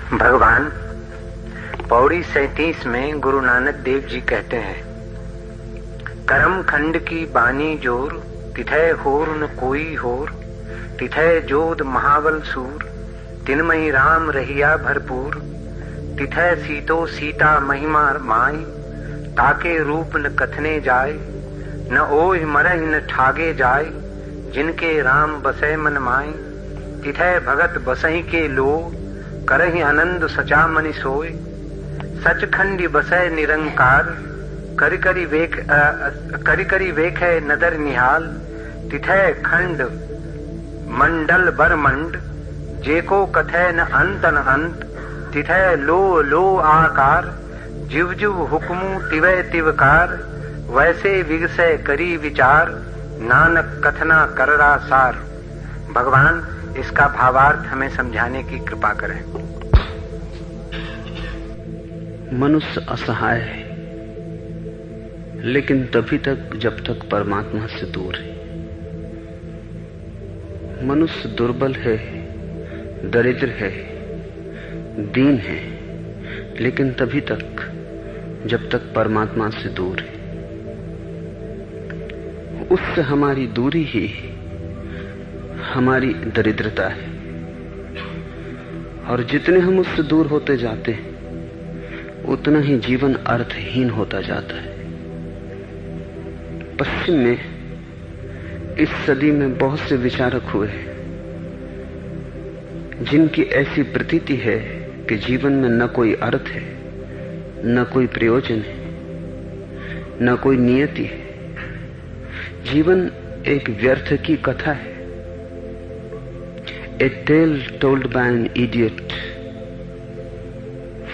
भगवान पौड़ी 37 में गुरु नानक देव जी कहते हैं, करम खंड की बानी जोर, तिथय होर न कोई होर, तिथय जोध महाबल सूर, तिनमई राम रहिया भरपूर, तिथय सीतो सीता महिमा माई, ताके रूप न कथने जाय, न ओह मरहि न ठागे जाय, जिनके राम बसै मन माय, तिथय भगत बसहि के लो, करहि आनंद सचा मनि सोय, सचखंडी बसै निरंकार, करि करि वेखै नदर निहाल, तिथय खंड मंडल बरमंड, जेको कथै न अंत न अंत, तिथय लो लो आकार, जिव जिव हुक्मु तिवै तिवकार, वैसे विगसै करी विचार, नानक कथना कररा सार। भगवान इसका भावार्थ हमें समझाने की कृपा करें। मनुष्य असहाय है, लेकिन तभी तक जब तक परमात्मा से दूर है। मनुष्य दुर्बल है, दरिद्र है, दीन है, लेकिन तभी तक जब तक परमात्मा से दूर है। उससे हमारी दूरी ही हमारी दरिद्रता है, और जितने हम उससे दूर होते जाते हैं उतना ही जीवन अर्थहीन होता जाता है। पश्चिम में इस सदी में बहुत से विचारक हुए जिनकी ऐसी प्रतीति है कि जीवन में न कोई अर्थ है, न कोई प्रयोजन है, न कोई नियति है। जीवन एक व्यर्थ की कथा है, a tale told by an idiot,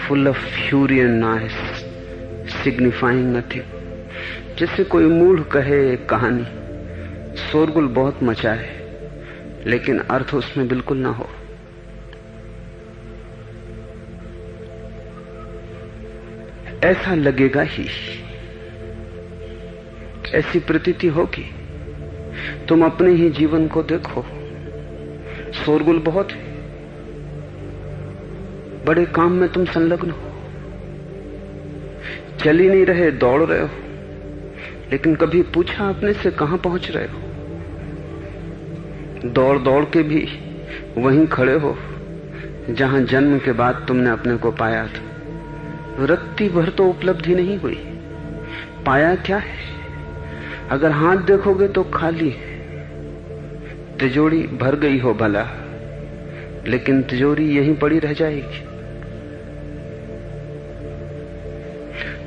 full of fury and noise, signifying nothing. जैसे कोई मूढ़ कहे एक कहानी, शोरगुल बहुत मचाए, लेकिन अर्थ उसमें बिल्कुल ना हो। ऐसा लगेगा ही, ऐसी प्रतीति होगी। तुम अपने ही जीवन को देखो, शोरगुल बहुत है, बड़े काम में तुम संलग्न हो, चल ही नहीं रहे, दौड़ रहे हो, लेकिन कभी पूछा अपने से कहां पहुंच रहे हो? दौड़ दौड़ के भी वहीं खड़े हो जहां जन्म के बाद तुमने अपने को पाया था। रत्ती भर तो उपलब्धि नहीं हुई। पाया क्या है? अगर हाथ देखोगे तो खाली है, तिजोरी भर गई हो भला, लेकिन तिजोरी यहीं पड़ी रह जाएगी।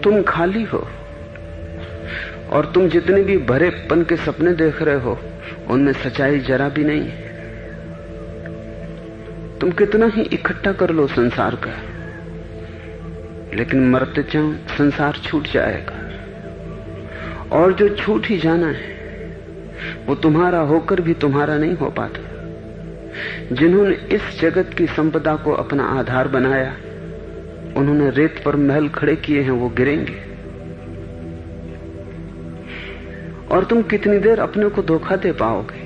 तुम खाली हो, और तुम जितने भी भरेपन के सपने देख रहे हो उनमें सच्चाई जरा भी नहीं है। तुम कितना ही इकट्ठा कर लो संसार का, लेकिन मरते चाहो संसार छूट जाएगा, और जो छूट ही जाना है वो तुम्हारा होकर भी तुम्हारा नहीं हो पाता। जिन्होंने इस जगत की संपदा को अपना आधार बनाया, उन्होंने रेत पर महल खड़े किए हैं, वो गिरेंगे। और तुम कितनी देर अपने को धोखा दे पाओगे?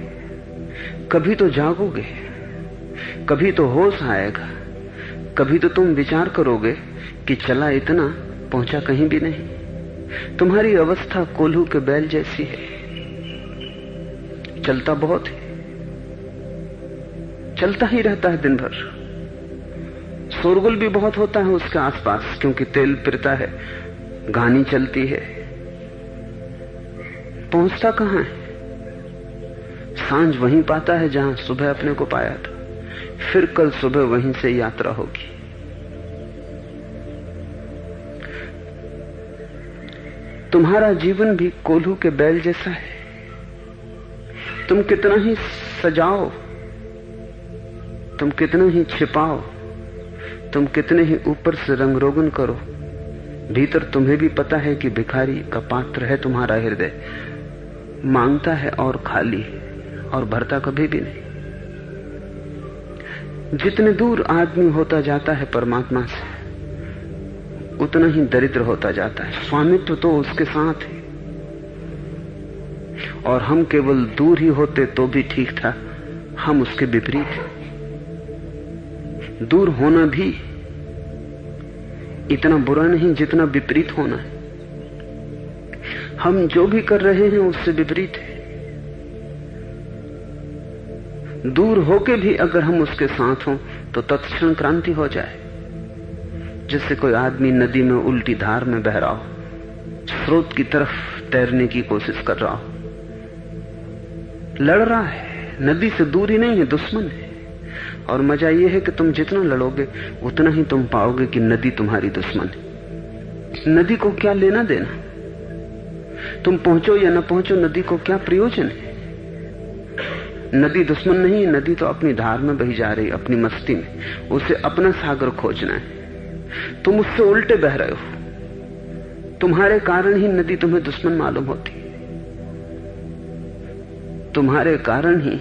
कभी तो जागोगे, कभी तो होश आएगा, कभी तो तुम विचार करोगे कि चला इतना, पहुंचा कहीं भी नहीं। तुम्हारी अवस्था कोल्हू के बैल जैसी है, चलता बहुत है, चलता ही रहता है दिन भर। शोरगुल भी बहुत होता है उसके आसपास, क्योंकि तेल पिरता है, गानी चलती है। पहुंचता कहां है? सांझ वहीं पाता है जहां सुबह अपने को पाया था, फिर कल सुबह वहीं से यात्रा होगी। तुम्हारा जीवन भी कोल्हू के बैल जैसा है। तुम कितना ही सजाओ, तुम कितना ही छिपाओ, तुम कितने ही ऊपर से रंग रोगन करो, भीतर तुम्हें भी पता है कि भिखारी का पात्र है तुम्हारा हृदय, मांगता है और खाली, और भरता कभी भी नहीं। जितने दूर आदमी होता जाता है परमात्मा से, उतना ही दरिद्र होता जाता है। स्वामित्व तो उसके साथ है, और हम केवल दूर ही होते तो भी ठीक था, हम उसके विपरीत हैं। दूर होना भी इतना बुरा नहीं जितना विपरीत होना है। हम जो भी कर रहे हैं उससे विपरीत है। दूर होके भी अगर हम उसके साथ हों तो तत्क्षण क्रांति हो जाए। जैसे कोई आदमी नदी में उल्टी धार में बह रहा हो, स्रोत की तरफ तैरने की कोशिश कर रहा हो, लड़ रहा है, नदी से दूर ही नहीं है, दुश्मन है। और मजा यह है कि तुम जितना लड़ोगे उतना ही तुम पाओगे कि नदी तुम्हारी दुश्मन है। नदी को क्या लेना देना, तुम पहुंचो या न पहुंचो, नदी को क्या प्रयोजन है। नदी दुश्मन नहीं है, नदी तो अपनी धार में बही जा रही, अपनी मस्ती में, उसे अपना सागर खोजना है। तुम उससे उल्टे बह रहे हो, तुम्हारे कारण ही नदी तुम्हें दुश्मन मालूम होती, तुम्हारे कारण ही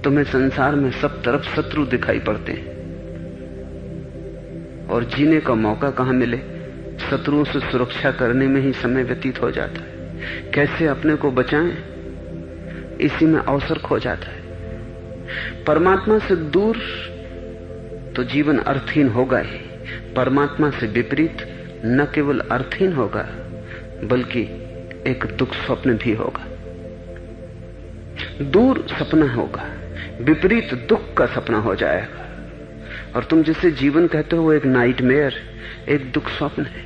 तुम्हें संसार में सब तरफ शत्रु दिखाई पड़ते हैं। और जीने का मौका कहां मिले, शत्रुओं से सुरक्षा करने में ही समय व्यतीत हो जाता है। कैसे अपने को बचाएं, इसी में अवसर खो जाता है। परमात्मा से दूर तो जीवन अर्थहीन होगा ही, परमात्मा से विपरीत न केवल अर्थहीन होगा बल्कि एक दुख स्वप्न भी होगा। दूर सपना होगा, विपरीत दुख का सपना हो जाएगा। और तुम जिसे जीवन कहते हो वो एक नाइटमेयर, एक दुख स्वप्न है।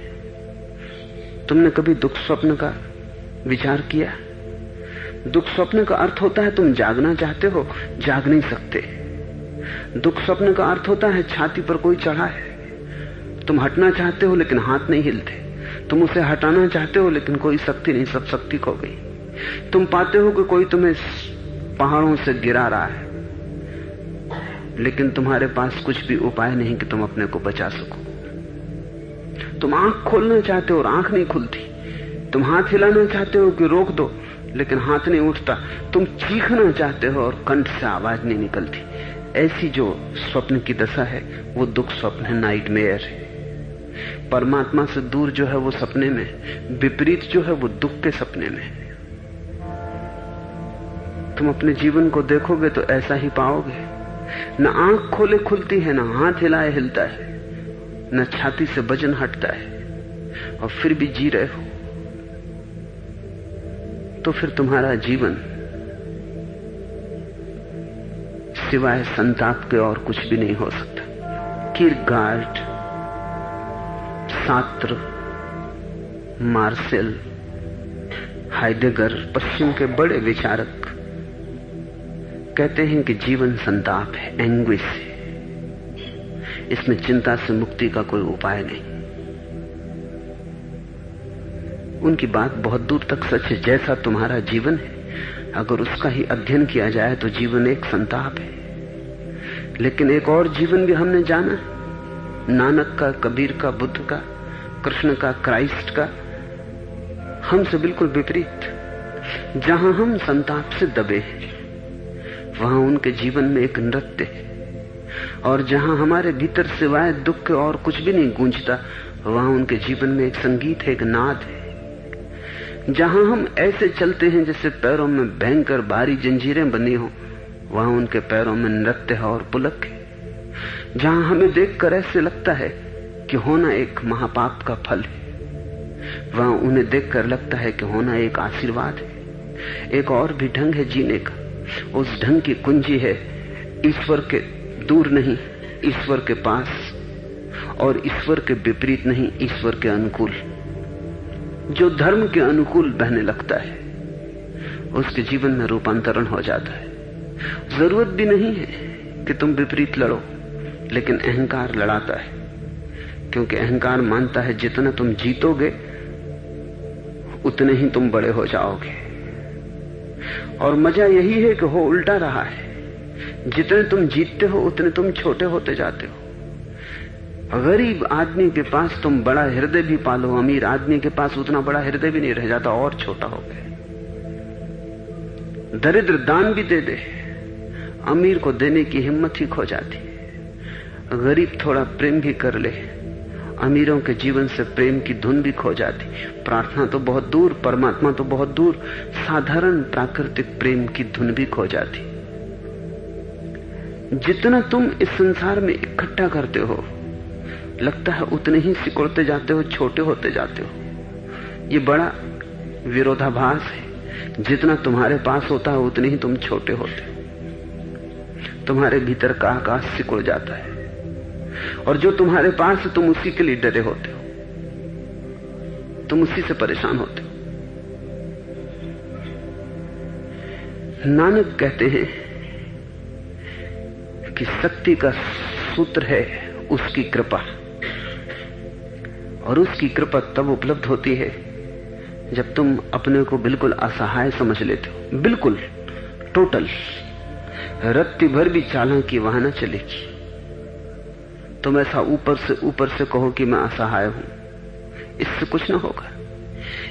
तुमने कभी दुख स्वप्न का विचार किया? दुख स्वप्न का अर्थ होता है तुम जागना चाहते हो, जाग नहीं सकते। दुख स्वप्न का अर्थ होता है छाती पर कोई चढ़ा है, तुम हटना चाहते हो लेकिन हाथ नहीं हिलते। तुम उसे हटाना चाहते हो लेकिन कोई शक्ति नहीं, सब शक्ति खो गई। तुम पाते हो कि कोई तुम्हें पहाड़ों से गिरा रहा है, लेकिन तुम्हारे पास कुछ भी उपाय नहीं कि तुम अपने को बचा सको। तुम आंख खोलना चाहते हो और आंख नहीं खुलती। तुम हाथ हिलाना चाहते हो कि रोक दो, लेकिन हाथ नहीं उठता। तुम चीखना चाहते हो और कंठ से आवाज नहीं निकलती। ऐसी जो स्वप्न की दशा है वो दुख स्वप्न है, नाइटमेयर है। परमात्मा से दूर जो है वो सपने में, विपरीत जो है वो दुख के सपने में। तुम अपने जीवन को देखोगे तो ऐसा ही पाओगे। न आंख खोले खुलती है, न हाथ हिलाए हिलता है, न छाती से वजन हटता है, और फिर भी जी रहे हो। तो फिर तुम्हारा जीवन सिवाय संताप के और कुछ भी नहीं हो सकता। कीरगार्ड, सात्र, मार्सेल, हाइडेगर, पश्चिम के बड़े विचारक कहते हैं कि जीवन संताप है, एंग्विश है। इसमें चिंता से मुक्ति का कोई उपाय नहीं। उनकी बात बहुत दूर तक सच है। जैसा तुम्हारा जीवन है, अगर उसका ही अध्ययन किया जाए तो जीवन एक संताप है। लेकिन एक और जीवन भी हमने जाना, नानक का, कबीर का, बुद्ध का, कृष्ण का, क्राइस्ट का, हमसे बिल्कुल विपरीत। जहां हम संताप से दबे हैं वहां उनके जीवन में एक नृत्य है, और जहां हमारे भीतर सिवाय दुख के और कुछ भी नहीं गूंजता वहां उनके जीवन में एक संगीत है, एक नाद है। जहां हम ऐसे चलते हैं जैसे पैरों में भयंकर भारी जंजीरें बनी हो, वहां उनके पैरों में नृत्य है और पुलक है। जहां हमें देखकर ऐसे लगता है कि होना एक महापाप का फल है, वहां उन्हें देखकर लगता है कि होना एक आशीर्वाद है। एक और भी ढंग है जीने का। उस ढंग की कुंजी है ईश्वर के दूर नहीं, ईश्वर के पास, और ईश्वर के विपरीत नहीं, ईश्वर के अनुकूल। जो धर्म के अनुकूल बहने लगता है उसके जीवन में रूपांतरण हो जाता है। जरूरत भी नहीं है कि तुम विपरीत लड़ो, लेकिन अहंकार लड़ाता है, क्योंकि अहंकार मानता है जितना तुम जीतोगे उतने ही तुम बड़े हो जाओगे। और मजा यही है कि हो उल्टा रहा है। जितने तुम जीतते हो उतने तुम छोटे होते जाते हो। गरीब आदमी के पास तुम बड़ा हृदय भी पालो, अमीर आदमी के पास उतना बड़ा हृदय भी नहीं रह जाता, और छोटा हो गए। दरिद्र दान भी दे दे, अमीर को देने की हिम्मत ही खो जाती। गरीब थोड़ा प्रेम भी कर ले, अमीरों के जीवन से प्रेम की धुन भी खो जाती। प्रार्थना तो बहुत दूर, परमात्मा तो बहुत दूर, साधारण प्राकृतिक प्रेम की धुन भी खो जाती। जितना तुम इस संसार में इकट्ठा करते हो लगता है उतने ही सिकुड़ते जाते हो, छोटे होते जाते हो। ये बड़ा विरोधाभास है। जितना तुम्हारे पास होता है उतने ही तुम छोटे होते हो। तुम्हारे भीतर का आकाश सिकुड़ जाता है, और जो तुम्हारे पास है तुम उसी के लिए डरे होते हो, तुम उसी से परेशान होते हो। नानक कहते हैं कि शक्ति का सूत्र है उसकी कृपा, और उसकी कृपा तब उपलब्ध होती है जब तुम अपने को बिल्कुल असहाय समझ लेते हो, बिल्कुल टोटल। रत्ती भर भी चालाकी वहां न चलेगी। तुम ऐसा ऊपर से कहो कि मैं असहाय हूं, इससे कुछ ना होगा।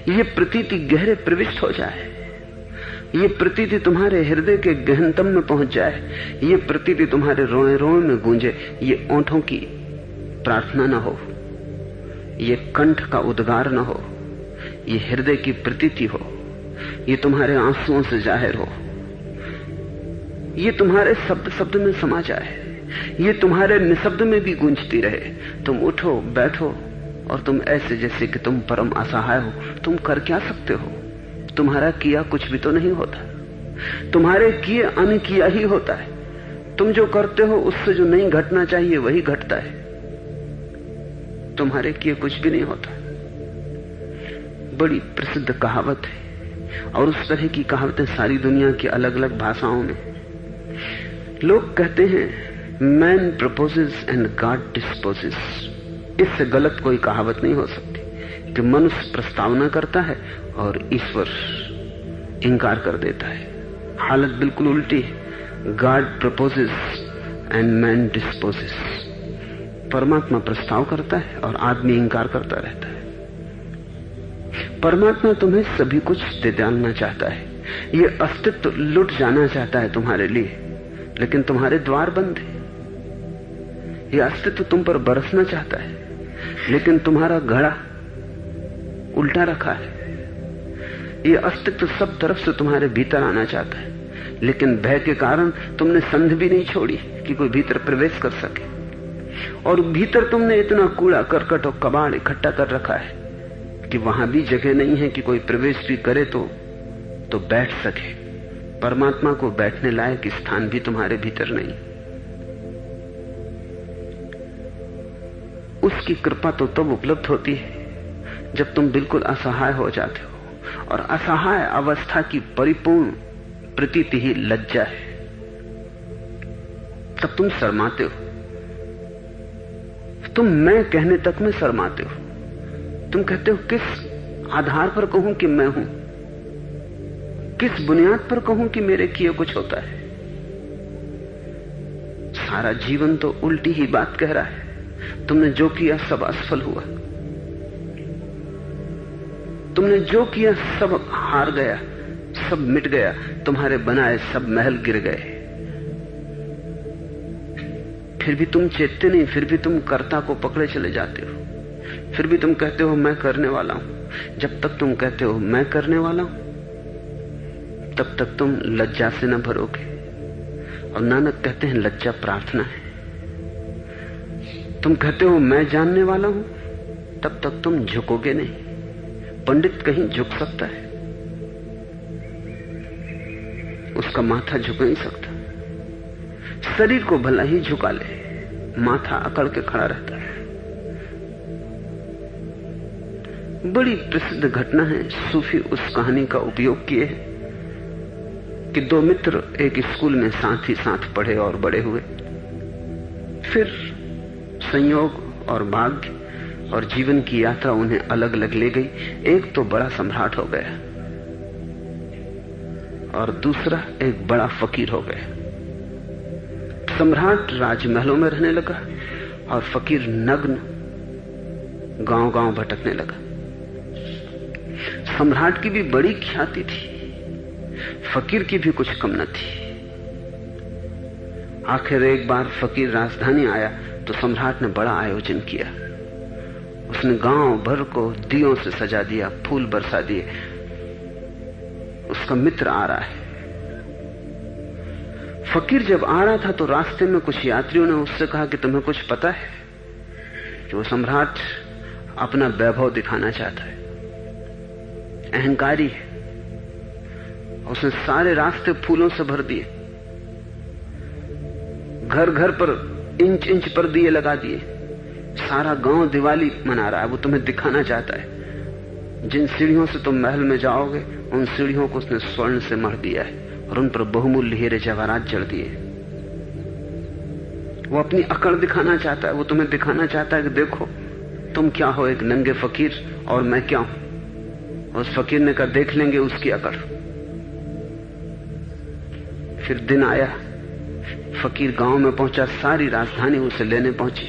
ये प्रतीति गहरे प्रविष्ट हो जाए, ये प्रतीति तुम्हारे हृदय के गहनतम में पहुंच जाए, ये प्रतीति तुम्हारे रोए रोए में गूंजे। ये ओंठों की प्रार्थना ना हो, ये कंठ का उद्गार ना हो, ये हृदय की प्रतीति हो, ये तुम्हारे आंसुओं से जाहिर हो, ये तुम्हारे शब्द शब्द में समा जाए, ये तुम्हारे निशब्द में भी गूंजती रहे। तुम उठो बैठो और तुम ऐसे जैसे कि तुम परम असहाय हो। तुम कर क्या सकते हो? तुम्हारा किया कुछ भी तो नहीं होता, तुम्हारे किए अनकिया ही होता है। तुम जो करते हो उससे जो नहीं घटना चाहिए वही घटता है। तुम्हारे किए कुछ भी नहीं होता। बड़ी प्रसिद्ध कहावत है, और उस तरह की कहावतें सारी दुनिया की अलग अलग भाषाओं में। लोग कहते हैं man proposes and God disposes. इससे गलत कोई कहावत नहीं हो सकती कि मनुष्य प्रस्तावना करता है और ईश्वर इंकार कर देता है। हालत बिल्कुल उल्टी है। God proposes and man dispossess. परमात्मा प्रस्ताव करता है और आदमी इंकार करता रहता है। परमात्मा तुम्हें सभी कुछ दे डालना चाहता है, ये अस्तित्व लुट जाना चाहता है तुम्हारे लिए, लेकिन तुम्हारे द्वार बंद है। ये अस्तित्व तुम पर बरसना चाहता है, लेकिन तुम्हारा घड़ा उल्टा रखा है। ये अस्तित्व सब तरफ से तुम्हारे भीतर आना चाहता है, लेकिन भय के कारण तुमने संध भी नहीं छोड़ी कि कोई भीतर प्रवेश कर सके। और भीतर तुमने इतना कूड़ा करकट और कबाड़ इकट्ठा कर रखा है कि वहां भी जगह नहीं है कि कोई प्रवेश भी करे तो बैठ सके। परमात्मा को बैठने लायक स्थान भी तुम्हारे भीतर नहीं। उसकी कृपा तो तब उपलब्ध होती है जब तुम बिल्कुल असहाय हो जाते हो, और असहाय अवस्था की परिपूर्ण प्रतीति ही लज्जा है। तब तुम शर्माते हो, तुम मैं कहने तक में शर्माते हो। तुम कहते हो किस आधार पर कहूं कि मैं हूं, किस बुनियाद पर कहूं कि मेरे किए कुछ होता है। सारा जीवन तो उल्टी ही बात कह रहा है। तुमने जो किया सब असफल हुआ, तुमने जो किया सब हार गया, सब मिट गया, तुम्हारे बनाए सब महल गिर गए। फिर भी तुम चेतते नहीं, फिर भी तुम कर्ता को पकड़े चले जाते हो। फिर भी तुम कहते हो मैं करने वाला हूं। जब तक तुम कहते हो मैं करने वाला हूं, तब तक तुम लज्जा से न भरोगे। और नानक कहते हैं लज्जा प्रार्थना है। तुम कहते हो मैं जानने वाला हूं, तब तक तुम झुकोगे नहीं। पंडित कहीं झुक सकता है, उसका माथा झुक नहीं सकता। शरीर को भला ही झुका ले, माथा अकड़ के खड़ा रहता है। बड़ी प्रसिद्ध घटना है, सूफी उस कहानी का उपयोग किए कि दो मित्र एक स्कूल में साथ ही साथ पढ़े और बड़े हुए। फिर संयोग और भाग्य और जीवन की यात्रा उन्हें अलग अलग ले गई। एक तो बड़ा सम्राट हो गया और दूसरा एक बड़ा फकीर हो गया। सम्राट राजमहलों में रहने लगा और फकीर नग्न गांव गांव भटकने लगा। सम्राट की भी बड़ी ख्याति थी, फकीर की भी कुछ कम न थी। आखिर एक बार फकीर राजधानी आया तो सम्राट ने बड़ा आयोजन किया। उसने गांव भर को दियों से सजा दिया, फूल बरसा दिए। उसका मित्र आ रहा है। फकीर जब आ रहा था तो रास्ते में कुछ यात्रियों ने उससे कहा कि तुम्हें कुछ पता है? कि वो सम्राट अपना वैभव दिखाना चाहता है, अहंकारी है। उसने सारे रास्ते फूलों से भर दिए, घर घर पर इंच इंच पर दिए लगा दिए, सारा गांव दिवाली मना रहा है। वो तुम्हें दिखाना चाहता है। जिन सीढ़ियों से तुम महल में जाओगे उन सीढ़ियों को उसने स्वर्ण से मढ़ दिया है और उन पर बहुमूल्य हीरे जवाहरात जड़ दिए। वो अपनी अकड़ दिखाना चाहता है। वो तुम्हें दिखाना चाहता है कि देखो तुम क्या हो, एक नंगे फकीर, और मैं क्या हूं। उस फकीर ने कहा देख लेंगे उसकी अकड़। फिर दिन आया, फकीर गांव में पहुंचा, सारी राजधानी उसे लेने पहुंची,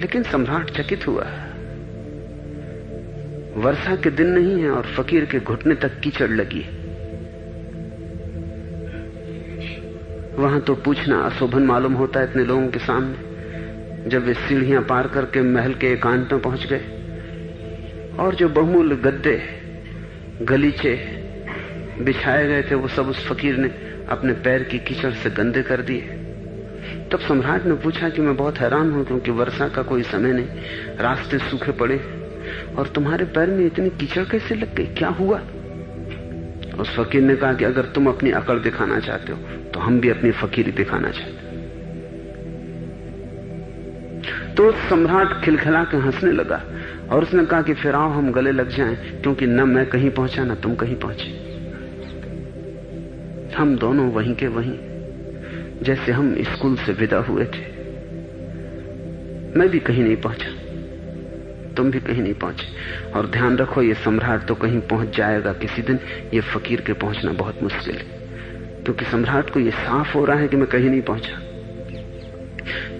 लेकिन सम्राट चकित हुआ। वर्षा के दिन नहीं है और फकीर के घुटने तक कीचड़ लगी। वहां तो पूछना अशोभन मालूम होता है इतने लोगों के सामने। जब वे सीढ़ियां पार करके महल के एकांत में पहुंच गए और जो बहुमूल्य गद्दे गलीचे बिछाए गए थे वो सब उस फकीर ने अपने पैर की कीचड़ से गंदे कर दिए। तब सम्राट ने पूछा कि मैं बहुत हैरान हूं, क्योंकि वर्षा का कोई समय नहीं, रास्ते सूखे पड़े और तुम्हारे पैर में इतनी कीचड़ कैसे लग गई, क्या हुआ? उस फकीर ने कहा कि अगर तुम अपनी अकड़ दिखाना चाहते हो तो हम भी अपनी फकीरी दिखाना चाहते। तो सम्राट खिलखिला के हंसने लगा और उसने कहा कि फिर आओ हम गले लग जाएं, क्योंकि न मैं कहीं पहुंचा न तुम कहीं पहुंचे। हम दोनों वहीं के वहीं, जैसे हम स्कूल से विदा हुए थे। मैं भी कहीं नहीं पहुंचा, तुम भी कहीं नहीं पहुंचे। और ध्यान रखो, ये सम्राट तो कहीं पहुंच जाएगा किसी दिन, ये फकीर के पहुंचना बहुत मुश्किल है, क्योंकि सम्राट को ये साफ हो रहा है कि मैं कहीं नहीं पहुंचा।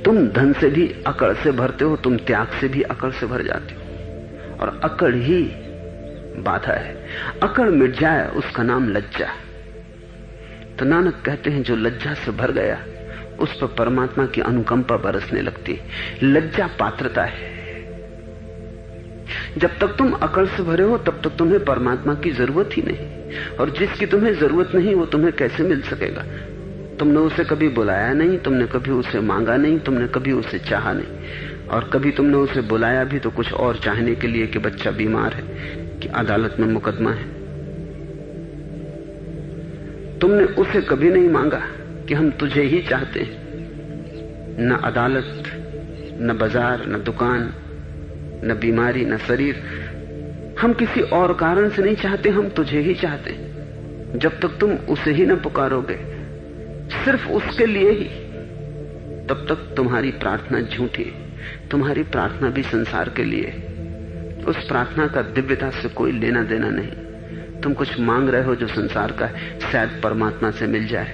तुम धन से भी अकड़ से भरते हो, तुम त्याग से भी अकड़ से भर जाते हो, और अकड़ ही बाधा है। अकड़ मिट जाए उसका नाम लज्जा। तो नानक कहते हैं जो लज्जा से भर गया उस पर परमात्मा की अनुकंपा बरसने लगती। लज्जा पात्रता है। जब तक तुम अकड़ से भरे हो तब तक तुम्हें परमात्मा की जरूरत ही नहीं, और जिसकी तुम्हें जरूरत नहीं वो तुम्हें कैसे मिल सकेगा? तुमने उसे कभी बुलाया नहीं, तुमने कभी उसे मांगा नहीं, तुमने कभी उसे चाहा नहीं, और कभी तुमने उसे बुलाया भी तो कुछ और चाहने के लिए कि बच्चा बीमार है, कि अदालत में मुकदमा है। तुमने उसे कभी नहीं मांगा कि हम तुझे ही चाहते हैं। न अदालत, न बाजार, न दुकान, न बीमारी, न शरीर, हम किसी और कारण से नहीं चाहते, हम तुझे ही चाहते हैं। जब तक तुम उसे ही न पुकारोगे, सिर्फ उसके लिए ही, तब तक तुम्हारी प्रार्थना झूठी है। तुम्हारी प्रार्थना भी संसार के लिए, उस प्रार्थना का दिव्यता से कोई लेना देना नहीं। तुम कुछ मांग रहे हो जो संसार का है, शायद परमात्मा से मिल जाए।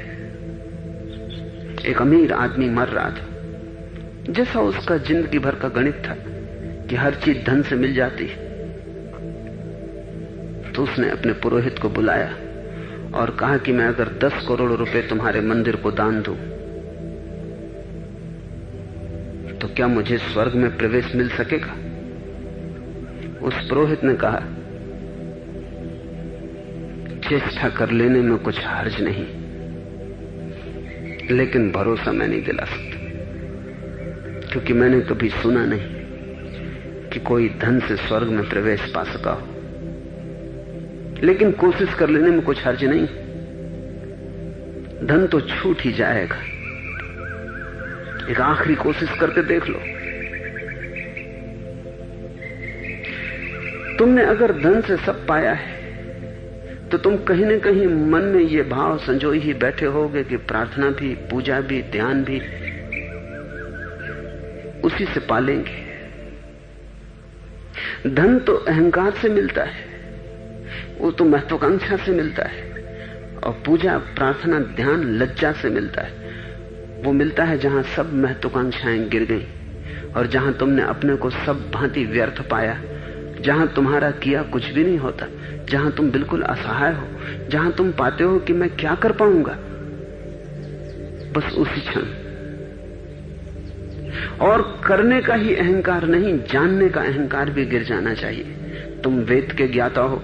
एक अमीर आदमी मर रहा था, जैसा उसका जिंदगी भर का गणित था कि हर चीज धन से मिल जाती है। तो उसने अपने पुरोहित को बुलाया और कहा कि मैं अगर 10 करोड़ रुपए तुम्हारे मंदिर को दान दूं तो क्या मुझे स्वर्ग में प्रवेश मिल सकेगा? उस पुरोहित ने कहा, चेष्टा कर लेने में कुछ हर्ज नहीं, लेकिन भरोसा मैं नहीं दिला सकता, क्योंकि मैंने कभी सुना नहीं कि कोई धन से स्वर्ग में प्रवेश पा सका हो। लेकिन कोशिश कर लेने में कुछ हर्ज नहीं, धन तो छूट ही जाएगा। एक आखिरी कोशिश करके देख लो। तुमने अगर धन से सब पाया है तो तुम कहीं न कहीं मन में ये भाव संजोए ही बैठे होगे कि प्रार्थना भी, पूजा भी, ध्यान भी उसी से पालेंगे। धन तो अहंकार से मिलता है, वो तो महत्वाकांक्षा से मिलता है, और पूजा, प्रार्थना, ध्यान लज्जा से मिलता है। वो मिलता है जहां सब महत्वाकांक्षाएं गिर गई और जहां तुमने अपने को सब भांति व्यर्थ पाया, जहां तुम्हारा किया कुछ भी नहीं होता, जहां तुम बिल्कुल असहाय हो, जहां तुम पाते हो कि मैं क्या कर पाऊंगा बस उसी क्षण। और करने का ही अहंकार नहीं, जानने का अहंकार भी गिर जाना चाहिए। तुम वेद के ज्ञाता हो,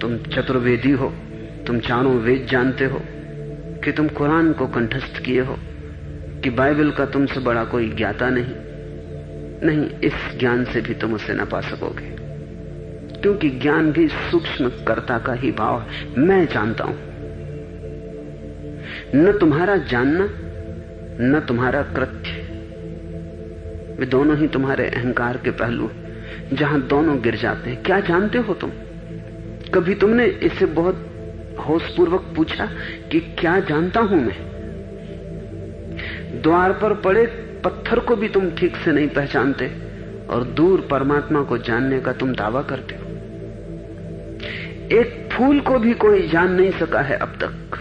तुम चतुर्वेदी हो, तुम चारों वेद जानते हो, कि तुम कुरान को कंठस्थ किए हो, कि बाइबल का तुमसे बड़ा कोई ज्ञाता नहीं, इस ज्ञान से भी तुम उसे न पा सकोगे, क्योंकि ज्ञान भी सूक्ष्म कर्ता का ही भाव है। मैं जानता हूं। न तुम्हारा जानना न तुम्हारा कृत्य, वे दोनों ही तुम्हारे अहंकार के पहलू, जहां दोनों गिर जाते हैं। क्या जानते हो तुम? कभी तुमने इसे बहुत होशपूर्वक पूछा कि क्या जानता हूं मैं? द्वार पर पड़े पत्थर को भी तुम ठीक से नहीं पहचानते और दूर परमात्मा को जानने का तुम दावा करते हो। एक फूल को भी कोई जान नहीं सका है अब तक।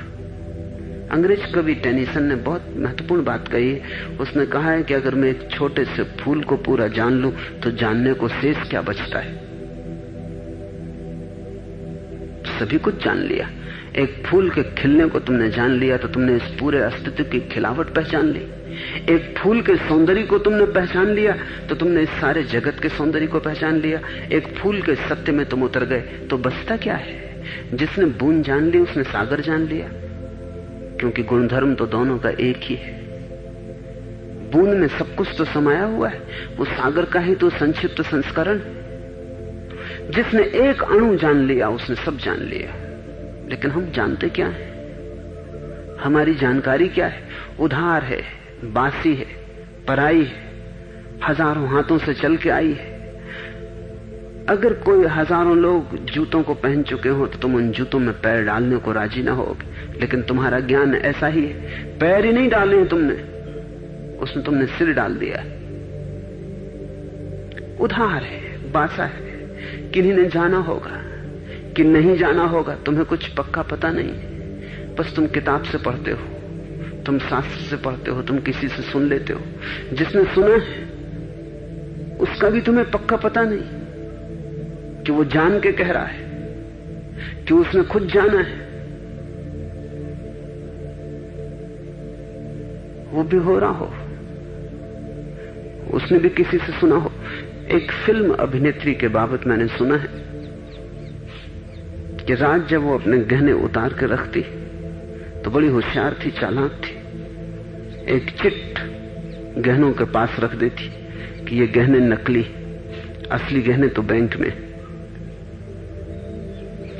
अंग्रेज कवि टेनिसन ने बहुत महत्वपूर्ण बात कही है। उसने कहा है कि अगर मैं एक छोटे से फूल को पूरा जान लूं तो जानने को शेष क्या बचता है? सभी कुछ जान लिया। एक फूल के खिलने को तुमने जान लिया तो तुमने इस पूरे अस्तित्व की खिलावट पहचान ली। एक फूल के सौंदर्य को तुमने पहचान लिया तो तुमने इस सारे जगत के सौंदर्य को पहचान लिया। एक फूल के सत्य में तुम उतर गए तो बचता क्या है? जिसने बूंद जान ली उसने सागर जान लिया, क्योंकि गुणधर्म तो दोनों का एक ही है। बूंद में सब कुछ तो समाया हुआ है, वो सागर का ही तो संक्षिप्त संस्करण। जिसने एक अणु जान लिया उसने सब जान लिया। लेकिन हम जानते क्या है? हमारी जानकारी क्या है? उधार है, बासी है, पराई है, हजारों हाथों से चल के आई है। अगर कोई हजारों लोग जूतों को पहन चुके हो तो तुम उन जूतों में पैर डालने को राजी ना होगे। लेकिन तुम्हारा ज्ञान ऐसा ही है, पैर ही नहीं डाले हैं तुमने, उसने तुमने सिर डाल दिया। उधार है, बासा है, किन्हीं ने जाना होगा कि नहीं जाना होगा, तुम्हें कुछ पक्का पता नहीं। बस तुम किताब से पढ़ते हो, तुम शास्त्र से पढ़ते हो, तुम किसी से सुन लेते हो। जिसने सुना है उसका भी तुम्हें पक्का पता नहीं कि वो जान के कह रहा है, कि उसने खुद जाना है। वो भी हो रहा हो, उसने भी किसी से सुना हो। एक फिल्म अभिनेत्री के बाबत मैंने सुना है कि रात जब वो अपने गहने उतार के रखती तो बड़ी होशियार थी, चालाक थी। एक चिट गहनों के पास रख देती कि ये गहने नकली, असली गहने तो बैंक में।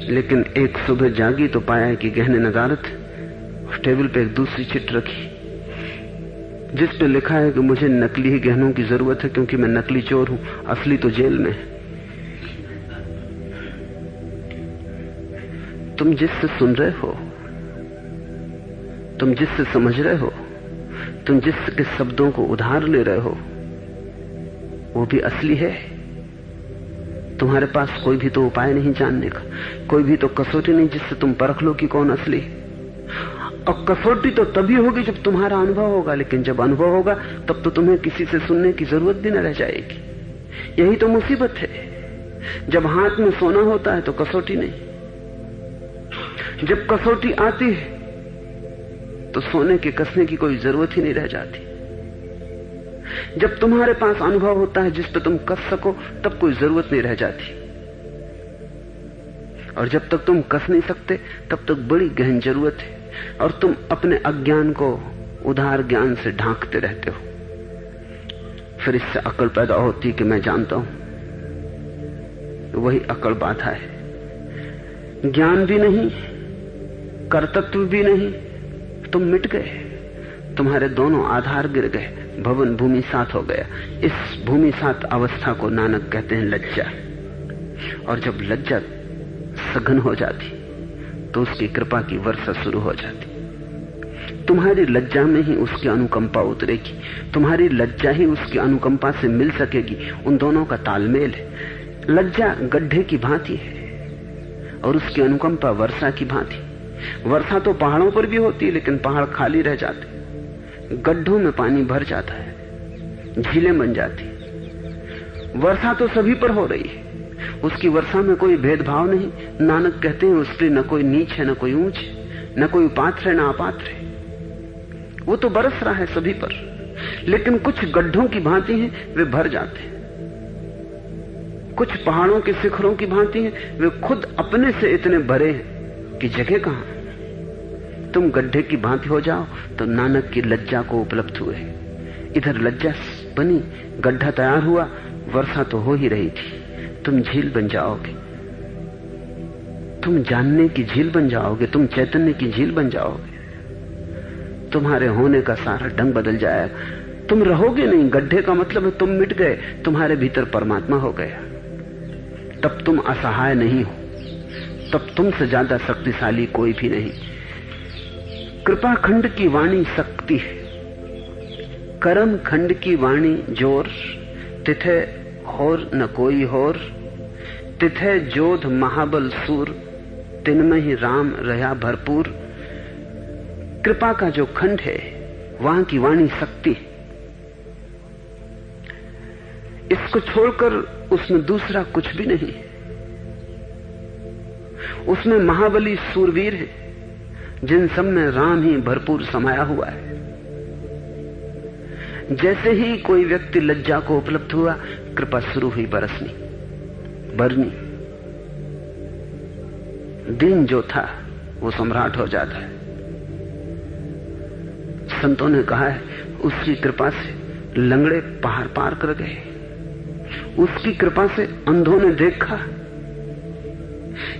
लेकिन एक सुबह जागी तो पाया कि गहने नदारत। टेबल पे एक दूसरी चिट रखी जिस पे लिखा है कि मुझे नकली ही गहनों की जरूरत है क्योंकि मैं नकली चोर हूं, असली तो जेल में है। तुम जिससे सुन रहे हो, तुम जिससे समझ रहे हो, तुम जिसके शब्दों को उधार ले रहे हो, वो भी असली है। तुम्हारे पास कोई भी तो उपाय नहीं जानने का, कोई भी तो कसौटी नहीं जिससे तुम परख लो कि कौन असली है। और कसौटी तो तभी होगी जब तुम्हारा अनुभव होगा, लेकिन जब अनुभव होगा तब तो तुम्हें किसी से सुनने की जरूरत भी न रह जाएगी। यही तो मुसीबत है। जब हाथ में सोना होता है तो कसौटी नहीं, जब कसौटी आती है तो सोने के कसने की कोई जरूरत ही नहीं रह जाती। जब तुम्हारे पास अनुभव होता है जिस पे तुम कस सको तब कोई जरूरत नहीं रह जाती। और जब तक तुम कस नहीं सकते तब तक बड़ी गहन जरूरत है, और तुम अपने अज्ञान को उधार ज्ञान से ढांकते रहते हो। फिर इससे अकड़ पैदा होती कि मैं जानता हूं, वही अकड़ बाधा है। ज्ञान भी नहीं, कर्तृत्व भी नहीं, तुम मिट गए। तुम्हारे दोनों आधार गिर गए, भवन भूमि सात हो गया। इस भूमि सात अवस्था को नानक कहते हैं लज्जा। और जब लज्जा सघन हो जाती तो उसकी कृपा की वर्षा शुरू हो जाती। तुम्हारी लज्जा में ही उसकी अनुकंपा उतरेगी, तुम्हारी लज्जा ही उसकी अनुकंपा से मिल सकेगी। उन दोनों का तालमेल है। लज्जा गड्ढे की भांति है और उसकी अनुकंपा वर्षा की भांति। वर्षा तो पहाड़ों पर भी होती है, लेकिन पहाड़ खाली रह जाते, गड्ढों में पानी भर जाता है, झीलें बन जाती। वर्षा तो सभी पर हो रही है, उसकी वर्षा में कोई भेदभाव नहीं। नानक कहते हैं उसके न कोई नीच है, न कोई ऊंच, न कोई पात्र है, न अपात्र है। वो तो बरस रहा है सभी पर, लेकिन कुछ गड्ढों की भांति हैं, वे भर जाते हैं। कुछ पहाड़ों के शिखरों की भांति हैं, वे खुद अपने से इतने भरे हैं कि जगह कहां। तुम गड्ढे की भांति हो जाओ तो नानक की लज्जा को उपलब्ध हुए। इधर लज्जा बनी, गड्ढा तैयार हुआ, वर्षा तो हो ही रही थी, तुम झील बन जाओगे, तुम जानने की झील बन जाओगे, तुम चैतन्य की झील बन जाओगे। तुम्हारे होने का सारा ढंग बदल जाएगा। तुम रहोगे नहीं, गड्ढे का मतलब है तुम मिट गए, तुम्हारे भीतर परमात्मा हो गया। तब तुम असहाय नहीं हो, तब तुमसे ज्यादा शक्तिशाली कोई भी नहीं। कृपा खंड की वाणी शक्ति है, करम खंड की वाणी जोर, तिथे होर न कोई होर, तिथे जोध महाबल सूर, तिनमें ही राम रहा भरपूर। कृपा का जो खंड है वहां की वाणी शक्ति, इसको छोड़कर उसमें दूसरा कुछ भी नहीं। उसमें महाबली सूरवीर है, जिन सब में राम ही भरपूर समाया हुआ है। जैसे ही कोई व्यक्ति लज्जा को उपलब्ध हुआ, कृपा शुरू हुई बरसनी, बरनी। दिन जो था वो सम्राट हो जाता है। संतों ने कहा है, उसकी कृपा से लंगड़े पहाड़ पार कर गए, उसकी कृपा से अंधों ने देखा।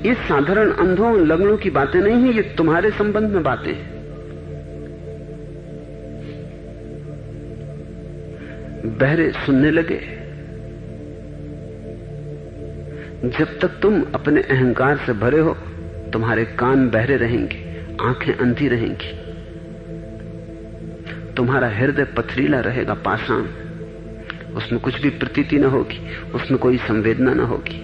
ये साधारण अंधों लंगड़ों की बातें नहीं है, ये तुम्हारे संबंध में बातें हैं। बहरे सुनने लगे। जब तक तुम अपने अहंकार से भरे हो, तुम्हारे कान बहरे रहेंगे, आंखें अंधी रहेंगी, तुम्हारा हृदय पथरीला रहेगा, पाषाण, उसमें कुछ भी प्रतीति न होगी, उसमें कोई संवेदना न होगी।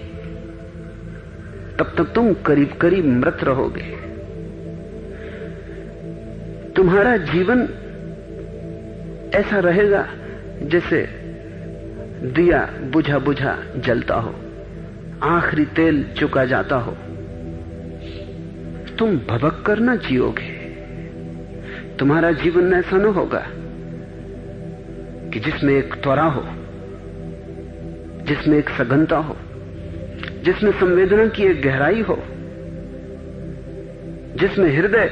तब तक तुम करीब करीब मृत रहोगे। तुम्हारा जीवन ऐसा रहेगा जैसे दिया बुझा बुझा जलता हो, आखिरी तेल चुका जाता हो। तुम भभक कर न जियोगे। तुम्हारा जीवन ऐसा न होगा कि जिसमें एक त्वरा हो, जिसमें एक सघनता हो, जिसमें संवेदना की एक गहराई हो, जिसमें हृदय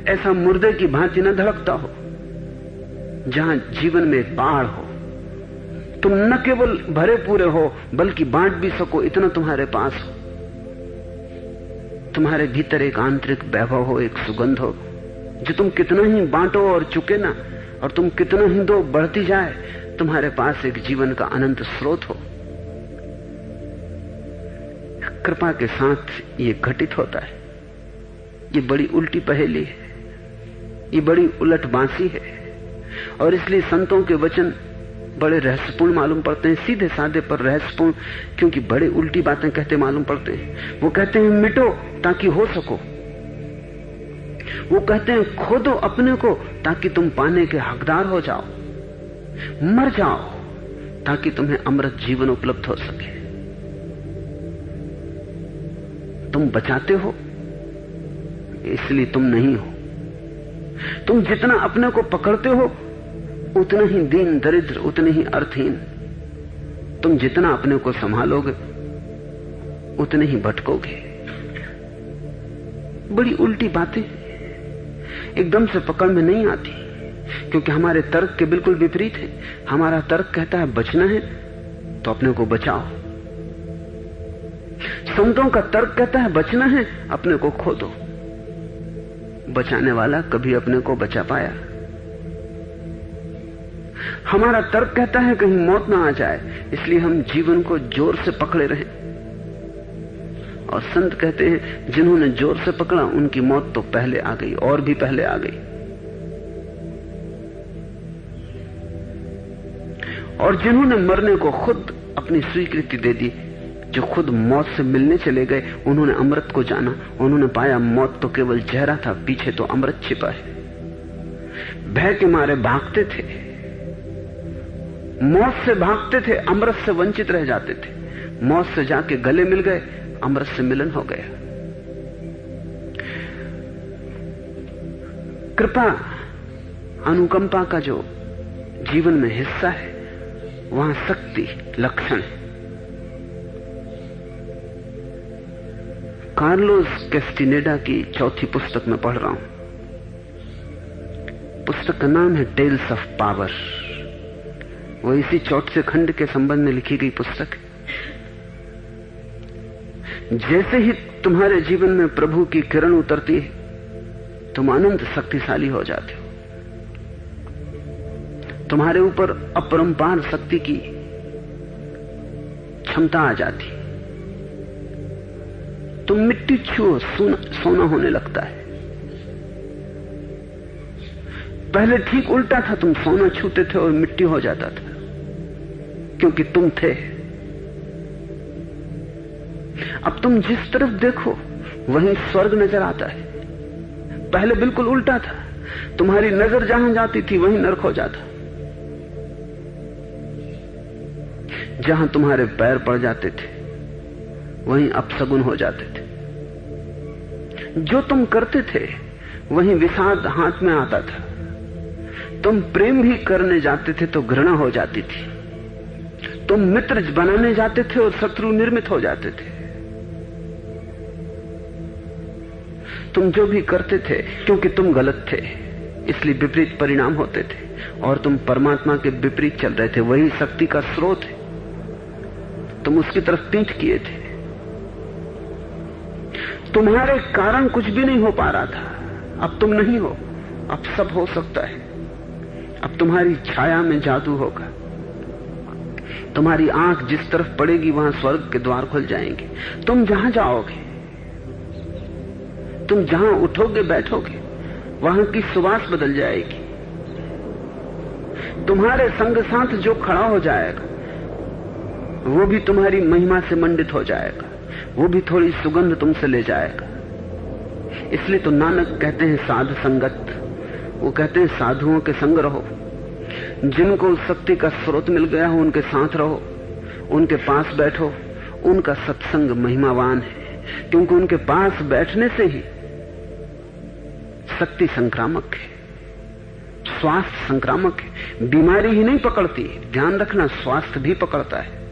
ऐसा मुर्दे की भांति न धड़कता हो, जहां जीवन में एक बाढ़ हो। तुम न केवल भरे पूरे हो बल्कि बांट भी सको, इतना तुम्हारे पास हो। तुम्हारे भीतर एक आंतरिक वैभव हो, एक सुगंध हो, जो तुम कितना ही बांटो और चुके ना, और तुम कितना ही दो, बढ़ती जाए। तुम्हारे पास एक जीवन का अनंत स्रोत हो। कृपा के साथ ये घटित होता है। ये बड़ी उल्टी पहेली है, ये बड़ी उलट बांसी है, और इसलिए संतों के वचन बड़े रहस्यपूर्ण मालूम पड़ते हैं, सीधे साधे पर रहस्यपूर्ण, क्योंकि बड़े उल्टी बातें कहते मालूम पड़ते हैं। वो कहते हैं मिटो ताकि हो सको, वो कहते हैं खो दो अपने को ताकि तुम पाने के हकदार हो जाओ, मर जाओ ताकि तुम्हें अमृत जीवन उपलब्ध हो सके। तुम बचाते हो इसलिए तुम नहीं हो। तुम जितना अपने को पकड़ते हो उतना ही दीन दरिद्र, उतने ही अर्थहीन। तुम जितना अपने को संभालोगे उतने ही भटकोगे। बड़ी उल्टी बातें एकदम से पकड़ में नहीं आती, क्योंकि हमारे तर्क के बिल्कुल विपरीत है। हमारा तर्क कहता है बचना है तो अपने को बचाओ। संतों का तर्क कहता है बचना है, अपने को खो दो। बचाने वाला कभी अपने को बचा पाया? हमारा तर्क कहता है कहीं मौत ना आ जाए, इसलिए हम जीवन को जोर से पकड़े रहें। और संत कहते हैं जिन्होंने जोर से पकड़ा उनकी मौत तो पहले आ गई, और भी पहले आ गई। और जिन्होंने मरने को खुद अपनी स्वीकृति दे दी, जो खुद मौत से मिलने चले गए, उन्होंने अमृत को जाना। उन्होंने पाया मौत तो केवल चेहरा था, पीछे तो अमृत छिपा है। भय के मारे भागते थे, मौत से भागते थे, अमृत से वंचित रह जाते थे। मौत से जाके गले मिल गए, अमृत से मिलन हो गया। कृपा अनुकंपा का जो जीवन में हिस्सा है, वहां शक्ति लक्षण है। कार्लोस कैस्टिनेडा की चौथी पुस्तक में पढ़ रहा हूं। पुस्तक का नाम है टेल्स ऑफ पावर। वो इसी चौथे खंड के संबंध में लिखी गई पुस्तक है। जैसे ही तुम्हारे जीवन में प्रभु की किरण उतरती है, तुम अनंत शक्तिशाली हो जाते हो। तुम्हारे ऊपर अपरंपार शक्ति की क्षमता आ जाती। तुम मिट्टी छुओ सोना होने लगता है। पहले ठीक उल्टा था, तुम सोना छूते थे और मिट्टी हो जाता था, क्योंकि तुम थे। अब तुम जिस तरफ देखो वहीं स्वर्ग नजर आता है। पहले बिल्कुल उल्टा था, तुम्हारी नजर जहां जाती थी वहीं नरक हो जाता। जहां तुम्हारे पैर पड़ जाते थे वहीं अपशगुन हो जाते थे। जो तुम करते थे वहीं विषाद हाथ में आता था। तुम प्रेम भी करने जाते थे तो घृणा हो जाती थी। तुम मित्र बनाने जाते थे और शत्रु निर्मित हो जाते थे। तुम जो भी करते थे, क्योंकि तुम गलत थे इसलिए विपरीत परिणाम होते थे, और तुम परमात्मा के विपरीत चल रहे थे। वही शक्ति का स्रोत है, तुम उसकी तरफ पीठ किए थे। तुम्हारे कारण कुछ भी नहीं हो पा रहा था। अब तुम नहीं हो, अब सब हो सकता है। अब तुम्हारी छाया में जादू होगा। तुम्हारी आंख जिस तरफ पड़ेगी वहां स्वर्ग के द्वार खुल जाएंगे। तुम जहां जाओगे, तुम जहां उठोगे बैठोगे, वहां की सुवास बदल जाएगी। तुम्हारे संग साथ जो खड़ा हो जाएगा वो भी तुम्हारी महिमा से मंडित हो जाएगा। वो भी थोड़ी सुगंध तुमसे ले जाएगा। इसलिए तो नानक कहते हैं साध संगत। वो कहते हैं साधुओं के संग रहो। जिनको उस शक्ति का स्रोत मिल गया हो उनके साथ रहो, उनके पास बैठो। उनका सत्संग महिमावान है, क्योंकि उनके पास बैठने से ही शक्ति संक्रामक है, स्वास्थ्य संक्रामक है। बीमारी ही नहीं पकड़ती, ध्यान रखना, स्वास्थ्य भी पकड़ता है।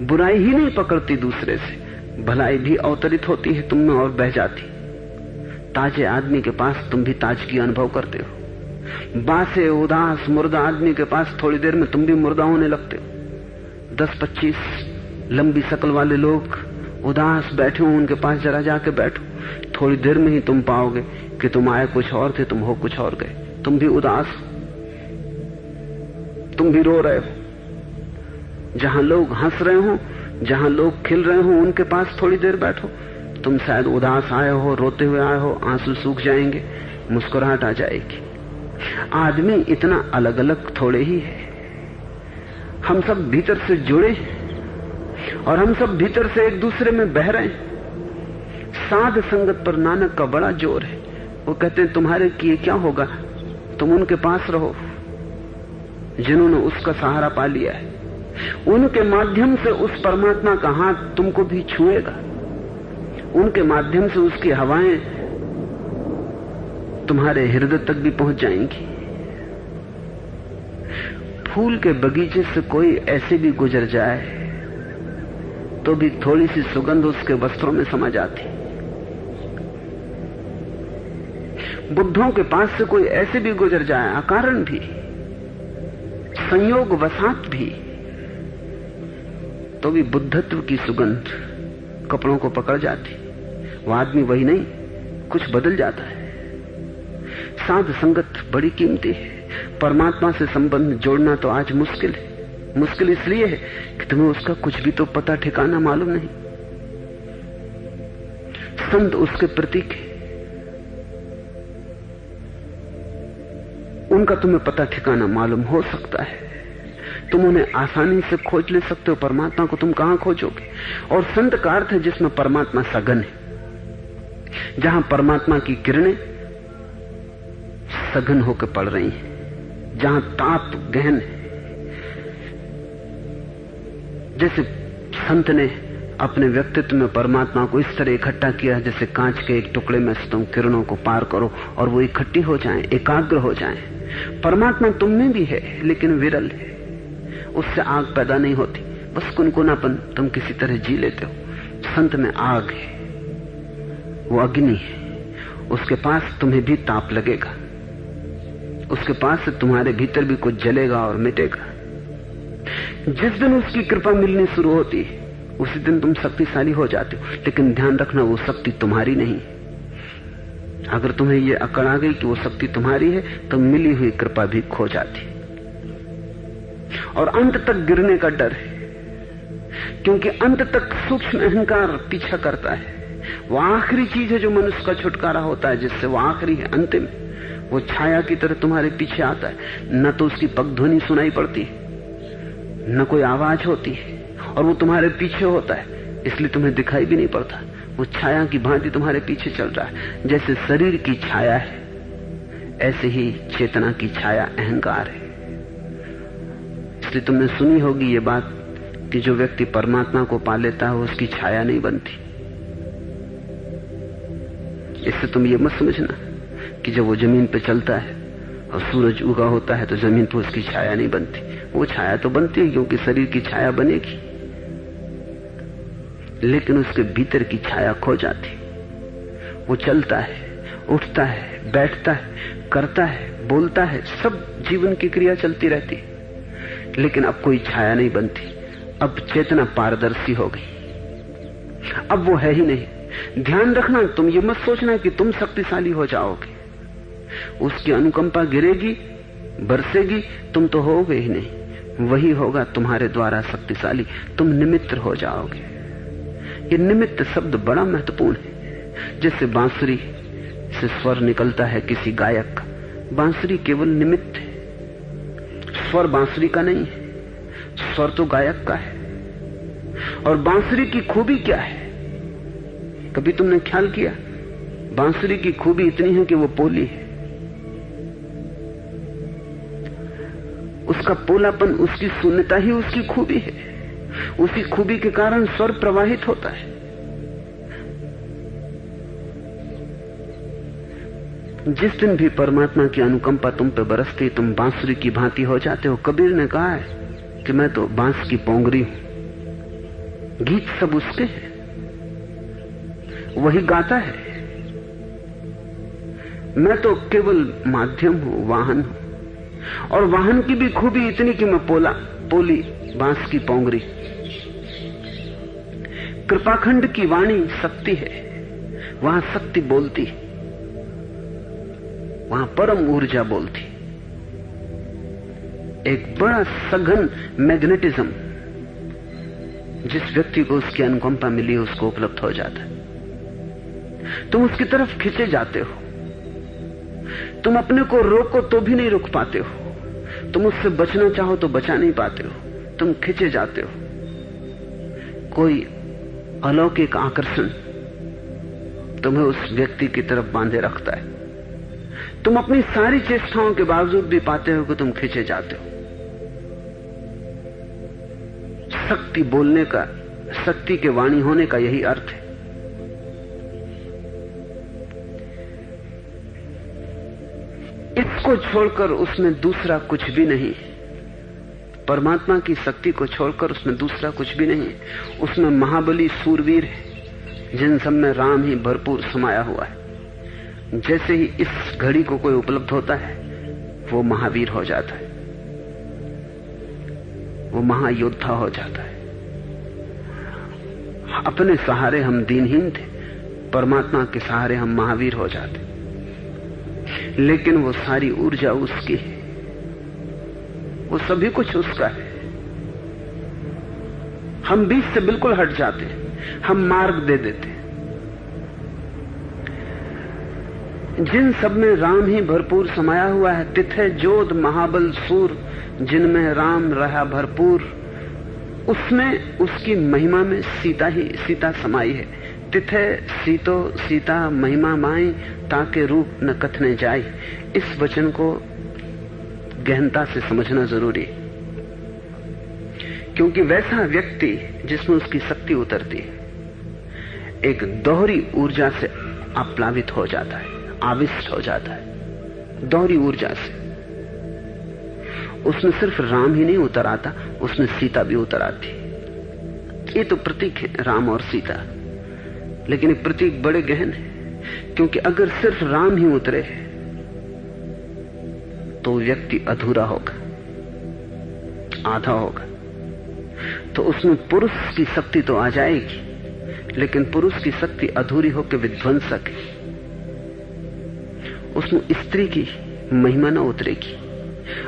बुराई ही नहीं पकड़ती दूसरे से, भलाई भी अवतरित होती है तुम में और बह जाती। ताजे आदमी के पास तुम भी ताजगी अनुभव करते हो। बासे उदास मुर्दा आदमी के पास थोड़ी देर में तुम भी मुर्दा होने लगते हो। 10-25 लंबी शक्ल वाले लोग उदास बैठे हो, उनके पास जरा जाके बैठो, थोड़ी देर में ही तुम पाओगे कि तुम आए कुछ और थे, तुम हो कुछ और गए। तुम भी उदास, तुम भी रो रहे हो। जहां लोग हंस रहे हो, जहां लोग खिल रहे हो, उनके पास थोड़ी देर बैठो। तुम शायद उदास आए हो, रोते हुए आए हो, आंसू सूख जाएंगे, मुस्कुराहट आ जाएगी। आदमी इतना अलग अलग थोड़े ही है। हम सब भीतर से जुड़े और हम सब भीतर से एक दूसरे में बह रहे हैं। साध संगत पर नानक का बड़ा जोर है। वो कहते हैं तुम्हारे किए क्या होगा, तुम उनके पास रहो जिन्होंने उसका सहारा पा लिया है। उनके माध्यम से उस परमात्मा का हाथ तुमको भी छुएगा। उनके माध्यम से उसकी हवाएं तुम्हारे हृदय तक भी पहुंच जाएंगी। फूल के बगीचे से कोई ऐसे भी गुजर जाए तो भी थोड़ी सी सुगंध उसके वस्त्रों में समा जाती। बुद्धों के पास से कोई ऐसे भी गुजर जाए, अकारण भी, संयोग वसात भी, तो भी बुद्धत्व की सुगंध कपड़ों को पकड़ जाती। वो आदमी वही नहीं, कुछ बदल जाता है। साध संगत बड़ी कीमती है। परमात्मा से संबंध जोड़ना तो आज मुश्किल है। मुश्किल इसलिए है कि तुम्हें उसका कुछ भी तो पता ठिकाना मालूम नहीं। संत उसके प्रतीक है, उनका तुम्हें पता ठिकाना मालूम हो सकता है। तुम उन्हें आसानी से खोज ले सकते हो, परमात्मा को तुम कहां खोजोगे। और संत का अर्थ है जिसमें परमात्मा सघन है, जहां परमात्मा की किरणें सघन होकर पड़ रही हैं, जहां ताप गहन है। जैसे संत ने अपने व्यक्तित्व में परमात्मा को इस तरह इकट्ठा किया जैसे कांच के एक टुकड़े में से तुम किरणों को पार करो और वो इकट्ठी हो जाएं, एकाग्र हो जाएं। परमात्मा तुम में भी है लेकिन विरल है, उससे आग पैदा नहीं होती, बस कुनकुनापन तुम किसी तरह जी लेते हो। संत में आग है, वो अग्नि है, उसके पास तुम्हें भी ताप लगेगा, उसके पास से तुम्हारे भीतर भी कुछ जलेगा और मिटेगा। जिस दिन उसकी कृपा मिलनी शुरू होती है उसी दिन तुम शक्तिशाली हो जाते हो। लेकिन ध्यान रखना, वो शक्ति तुम्हारी नहीं। अगर तुम्हें ये अकड़ आ गई कि वो शक्ति तुम्हारी है तो मिली हुई कृपा भी खो जाती और अंत तक गिरने का डर है, क्योंकि अंत तक सूक्ष्म अहंकार पीछा करता है। वो आखिरी चीज है जो मनुष्य का छुटकारा होता है, जिससे वो आखिरी है, अंतिम। वो छाया की तरह तुम्हारे पीछे आता है, न तो उसकी पगध्वनि सुनाई पड़ती, न कोई आवाज होती है, और वो तुम्हारे पीछे होता है इसलिए तुम्हें दिखाई भी नहीं पड़ता। वो छाया की भांति तुम्हारे पीछे चल रहा है। जैसे शरीर की छाया है ऐसे ही चेतना की छाया अहंकार है। इसलिए तुमने सुनी होगी ये बात कि जो व्यक्ति परमात्मा को पा लेता है उसकी छाया नहीं बनती। इससे तुम ये मत समझना कि जब वो जमीन पे चलता है और सूरज उगा होता है तो जमीन पर उसकी छाया नहीं बनती। वो छाया तो बनती है क्योंकि शरीर की छाया बनेगी, लेकिन उसके भीतर की छाया खो जाती। वो चलता है, उठता है, बैठता है, करता है, बोलता है, सब जीवन की क्रिया चलती रहती है, लेकिन अब कोई छाया नहीं बनती। अब चेतना पारदर्शी हो गई, अब वो है ही नहीं। ध्यान रखना, तुम ये मत सोचना कि तुम शक्तिशाली हो जाओगे, उसकी अनुकंपा गिरेगी, बरसेगी, तुम तो होगे ही नहीं। वही होगा तुम्हारे द्वारा शक्तिशाली, तुम निमित्त हो जाओगे। ये निमित्त शब्द बड़ा महत्वपूर्ण है। जैसे बांसुरी से स्वर निकलता है किसी गायक का, बांसुरी केवल निमित्त है, स्वर बांसुरी का नहीं है, स्वर तो गायक का है। और बांसुरी की खूबी क्या है, कभी तुमने ख्याल किया? बांसुरी की खूबी इतनी है कि वो पोली है। उसका पोलापन, उसकी शून्यता ही उसकी खूबी है। उसी खूबी के कारण स्वर प्रवाहित होता है। जिस दिन भी परमात्मा की अनुकंपा तुम पे बरसती, तुम बांसुरी की भांति हो जाते हो। कबीर ने कहा है कि मैं तो बांस की पोंगरी हूं। गीत सब उसके हैं, वही गाता है, मैं तो केवल माध्यम हूं, वाहन हूं। और वाहन की भी खूबी इतनी कि मैं पोली बांस की पोंगरी। कृपाखंड की वाणी शक्ति है, वहां शक्ति बोलती, वहां परम ऊर्जा बोलती। एक बड़ा सघन मैग्नेटिज्म जिस व्यक्ति को उसकी अनुकंपा मिली उसको उपलब्ध हो जाता है। तुम उसकी तरफ खींचे जाते हो, तुम अपने को रोको तो भी नहीं रुक पाते हो, तुम उससे बचना चाहो तो बचा नहीं पाते हो, तुम खींचे जाते हो। कोई अलौकिक आकर्षण तुम्हें उस व्यक्ति की तरफ बांधे रखता है। तुम अपनी सारी चेष्टाओं के बावजूद भी पाते हो कि तुम खींचे जाते हो। शक्ति बोलने का, शक्ति के वाणी होने का यही अर्थ है। इसको छोड़कर उसमें दूसरा कुछ भी नहीं। परमात्मा की शक्ति को छोड़कर उसमें दूसरा कुछ भी नहीं। उसमें महाबली सूरवीर है जिन सब में राम ही भरपूर समाया हुआ है। जैसे ही इस घड़ी को कोई उपलब्ध होता है वो महावीर हो जाता है, वो महायोद्धा हो जाता है। अपने सहारे हम दीनहीन थे, परमात्मा के सहारे हम महावीर हो जाते। लेकिन वो सारी ऊर्जा उसकी है, वो सभी कुछ उसका है। हम बीच से बिल्कुल हट जाते, हम मार्ग दे देते। जिन सब में राम ही भरपूर समाया हुआ है, तिथे जोध महाबल सूर, जिनमें राम रहा भरपूर, उसमें उसकी महिमा में सीता समाई है। तिथे सीतो सीता महिमा माई, ताके रूप न कथने जाई। इस वचन को गहनता से समझना जरूरी है, क्योंकि वैसा व्यक्ति जिसमें उसकी शक्ति उतरती है एक दोहरी ऊर्जा से आप्लावित हो जाता है, आविष्ट हो जाता है। दोहरी ऊर्जा से उसमें सिर्फ राम ही नहीं उतर आता, उसमें सीता भी उतर आती। ये तो प्रतीक है, राम और सीता, लेकिन प्रतीक बड़े गहन है, क्योंकि अगर सिर्फ राम ही उतरे तो व्यक्ति अधूरा होगा, आधा होगा। तो उसमें पुरुष की शक्ति तो आ जाएगी, लेकिन पुरुष की शक्ति अधूरी होकर विध्वंसक है। उसमें स्त्री की महिमा न उतरेगी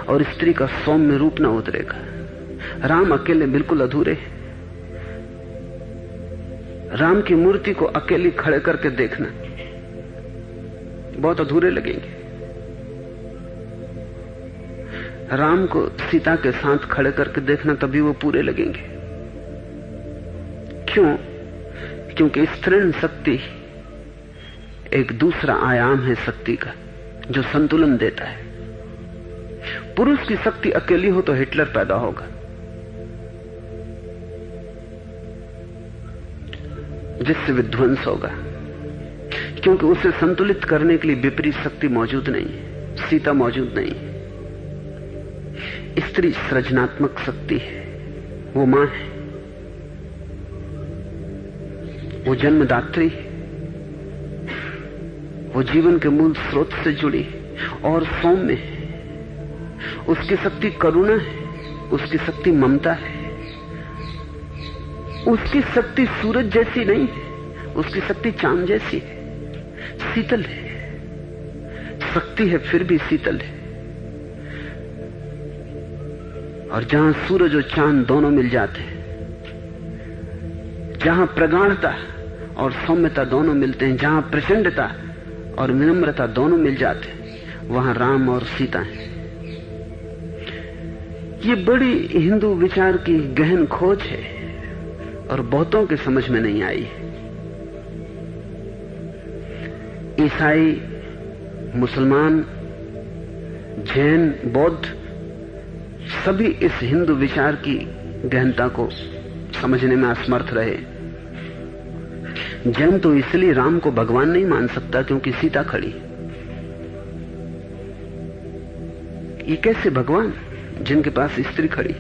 और स्त्री का सौम्य रूप न उतरेगा। राम अकेले बिल्कुल अधूरे हैं। राम की मूर्ति को अकेली खड़े करके देखना बहुत अधूरे लगेंगे। राम को सीता के साथ खड़े करके देखना तभी वो पूरे लगेंगे। क्यों? क्योंकि स्त्रीण शक्ति एक दूसरा आयाम है शक्ति का, जो संतुलन देता है। पुरुष की शक्ति अकेली हो तो हिटलर पैदा होगा, जिससे विध्वंस होगा, क्योंकि उसे संतुलित करने के लिए विपरीत शक्ति मौजूद नहीं है, सीता मौजूद नहीं है। स्त्री सृजनात्मक शक्ति है, वो मां है, वो जन्मदात्री है, वो जीवन के मूल स्रोत से जुड़ी और सौम्य है। उसकी शक्ति करुणा है, उसकी शक्ति ममता है। उसकी शक्ति सूरज जैसी नहीं है, उसकी शक्ति चांद जैसी है, शीतल है। शक्ति है फिर भी शीतल है। और जहां सूरज और चांद दोनों मिल जाते हैं, जहां प्रगाढ़ता और सौम्यता दोनों मिलते हैं, जहां प्रचंडता और विनम्रता दोनों मिल जाते हैं, वहां राम और सीता हैं। ये बड़ी हिंदू विचार की गहन खोज है और बहुतों के समझ में नहीं आई है। ईसाई, मुसलमान, जैन, बौद्ध सभी इस हिंदू विचार की गहनता को समझने में असमर्थ रहे। जैन तो इसलिए राम को भगवान नहीं मान सकता क्योंकि सीता खड़ी। ये कैसे भगवान जिनके पास स्त्री खड़ी?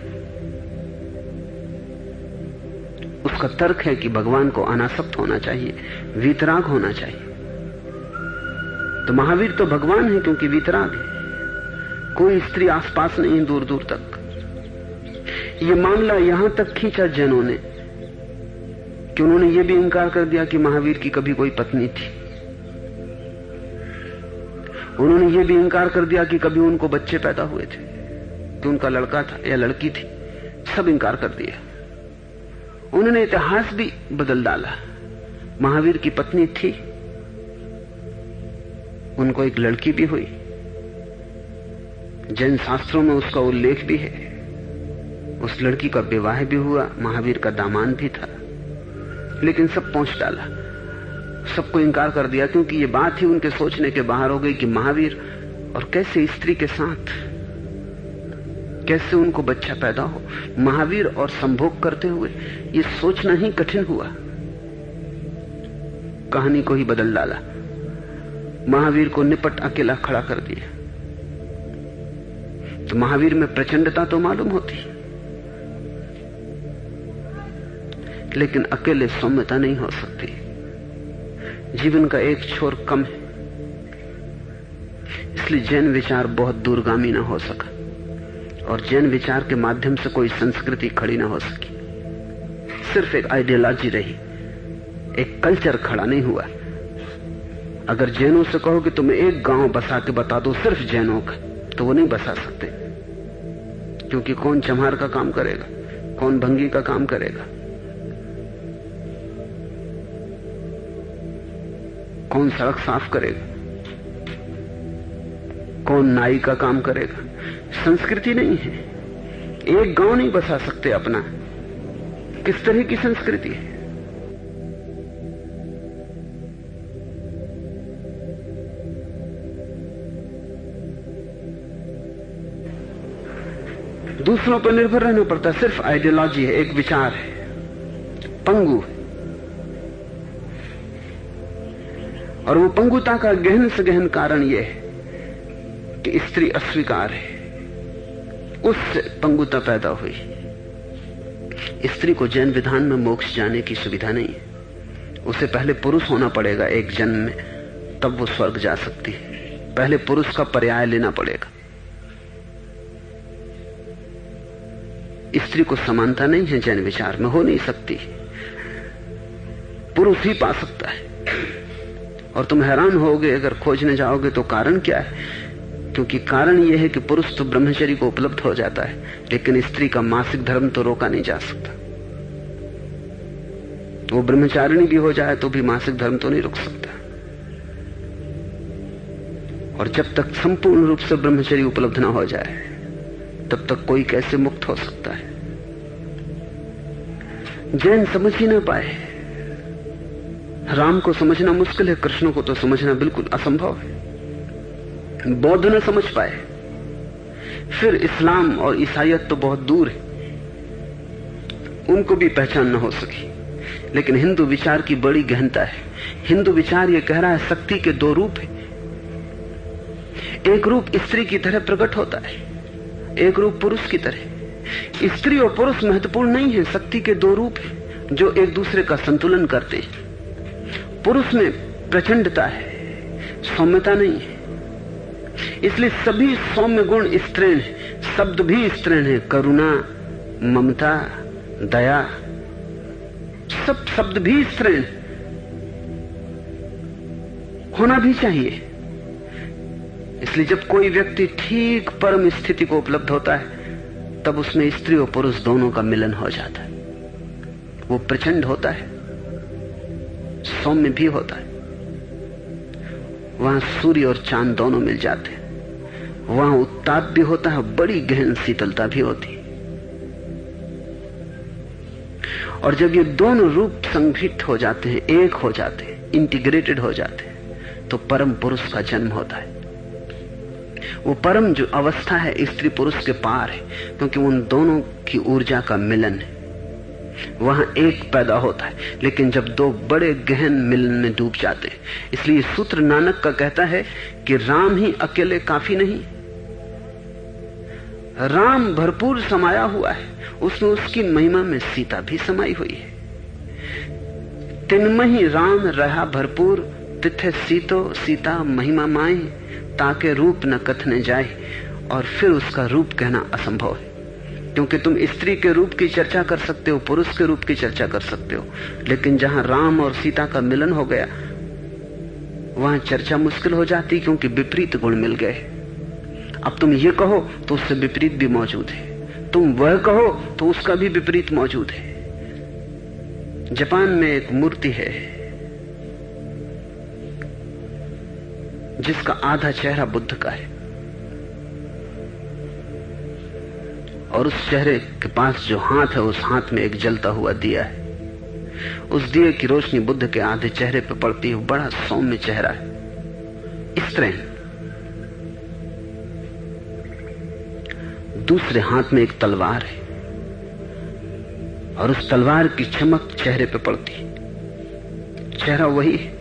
उसका तर्क है कि भगवान को अनासक्त होना चाहिए, वीतराग होना चाहिए। तो महावीर तो भगवान है क्योंकि वीतराग है। कोई स्त्री आसपास नहीं, दूर दूर तक। ये मामला यहां तक खींचा जैनों ने कि उन्होंने ये भी इंकार कर दिया कि महावीर की कभी कोई पत्नी थी। उन्होंने ये भी इंकार कर दिया कि कभी उनको बच्चे पैदा हुए थे, कि उनका लड़का था या लड़की थी। सब इंकार कर दिया। उन्होंने इतिहास भी बदल डाला। महावीर की पत्नी थी, उनको एक लड़की भी हुई, जैन शास्त्रों में उसका उल्लेख भी है। उस लड़की का विवाह भी हुआ, महावीर का दामाद भी था। लेकिन सब पहुंच डाला, सबको इंकार कर दिया, क्योंकि ये बात ही उनके सोचने के बाहर हो गई कि महावीर और कैसे स्त्री के साथ, कैसे उनको बच्चा पैदा हो। महावीर और संभोग करते हुए ये सोचना ही कठिन हुआ। कहानी को ही बदल डाला। महावीर को निपट अकेला खड़ा कर दिया। तो महावीर में प्रचंडता तो मालूम होती, लेकिन अकेले सौम्यता नहीं हो सकती। जीवन का एक छोर कम है, इसलिए जैन विचार बहुत दूरगामी ना हो सका और जैन विचार के माध्यम से कोई संस्कृति खड़ी ना हो सकी। सिर्फ एक आइडियोलॉजी रही, एक कल्चर खड़ा नहीं हुआ। अगर जैनों से कहो कि तुम्हें एक गांव बसा के बता दो सिर्फ जैनों का, तो वो नहीं बसा सकते, क्योंकि कौन चम्हार का काम करेगा, कौन भंगी का काम करेगा, कौन सड़क साफ करेगा, कौन नाई का काम करेगा। संस्कृति नहीं है। एक गांव नहीं बसा सकते अपना। किस तरह की संस्कृति है? दूसरों पर निर्भर रहना पड़ता। सिर्फ आइडियोलॉजी है, एक विचार है, पंगु है। और वो पंगुता का गहन से गहन कारण यह है कि स्त्री अस्वीकार है। उससे पंगुता पैदा हुई। स्त्री को जैन विधान में मोक्ष जाने की सुविधा नहीं है। उसे पहले पुरुष होना पड़ेगा एक जन्म में, तब वो स्वर्ग जा सकती है। पहले पुरुष का पर्याय लेना पड़ेगा। स्त्री को समानता नहीं है, जैन विचार में हो नहीं सकती, पुरुष ही पा सकता है। और तुम हैरान होगे अगर खोजने जाओगे तो कारण क्या है, क्योंकि कारण यह है कि पुरुष तो ब्रह्मचर्य को उपलब्ध हो जाता है, लेकिन स्त्री का मासिक धर्म तो रोका नहीं जा सकता। वो ब्रह्मचारिणी भी हो जाए तो भी मासिक धर्म तो नहीं रुक सकता। और जब तक संपूर्ण रूप से ब्रह्मचर्य उपलब्ध ना हो जाए तब तक कोई कैसे मुक्त हो सकता है। जैन समझ ही ना पाए। राम को समझना मुश्किल है, कृष्ण को तो समझना बिल्कुल असंभव है। बौद्ध न समझ पाए, फिर इस्लाम और ईसाईयत तो बहुत दूर है, उनको भी पहचान न हो सकी। लेकिन हिंदू विचार की बड़ी गहनता है। हिंदू विचार यह कह रहा है शक्ति के दो रूप है। एक रूप स्त्री की तरह प्रकट होता है, एक रूप पुरुष की तरह। स्त्री और पुरुष महत्वपूर्ण नहीं है, शक्ति के दो रूप हैं जो एक दूसरे का संतुलन करते हैं। पुरुष में प्रचंडता है, सौम्यता नहीं है, इसलिए सभी सौम्य गुण स्त्रीण है। शब्द भी स्त्रीण है, करुणा, ममता, दया, सब शब्द भी स्त्रीण होना भी चाहिए। इसलिए जब कोई व्यक्ति ठीक परम स्थिति को उपलब्ध होता है तब उसमें स्त्री और पुरुष दोनों का मिलन हो जाता है। वो प्रचंड होता है, सौम्य भी होता है। वहां सूर्य और चांद दोनों मिल जाते हैं। वहां उत्ताप भी होता है, बड़ी गहन शीतलता भी होती है। और जब ये दोनों रूप संगठित हो जाते हैं, एक हो जाते हैं, इंटीग्रेटेड हो जाते हैं, तो परम पुरुष का जन्म होता है। वो परम जो अवस्था है स्त्री पुरुष के पार है, क्योंकि उन दोनों की ऊर्जा का मिलन है। वहां एक पैदा होता है, लेकिन जब दो बड़े गहन मिलन में डूब जाते हैं। इसलिए सूत्र नानक का कहता है कि राम ही अकेले काफी नहीं, राम भरपूर समाया हुआ है, उसमें उसकी महिमा में सीता भी समाई हुई है। तिनमहि राम रहा भरपूर, तिथे सीतो सीता महिमा माई, ताके रूप न कथने जाए। और फिर उसका रूप कहना असंभव है, क्योंकि तुम स्त्री के रूप की चर्चा कर सकते हो, पुरुष के रूप की चर्चा कर सकते हो, लेकिन जहां राम और सीता का मिलन हो गया वहां चर्चा मुश्किल हो जाती, क्योंकि विपरीत गुण मिल गए। अब तुम ये कहो तो उससे विपरीत भी मौजूद है, तुम वह कहो तो उसका भी विपरीत मौजूद है। जापान में एक मूर्ति है जिसका आधा चेहरा बुद्ध का है, और उस चेहरे के पास जो हाथ है, उस हाथ में एक जलता हुआ दिया है। उस दिए की रोशनी बुद्ध के आधे चेहरे पर पड़ती है। बड़ा सौम्य चेहरा है, इस तरह। दूसरे हाथ में एक तलवार है, और उस तलवार की चमक चेहरे पे पड़ती है। चेहरा वही है,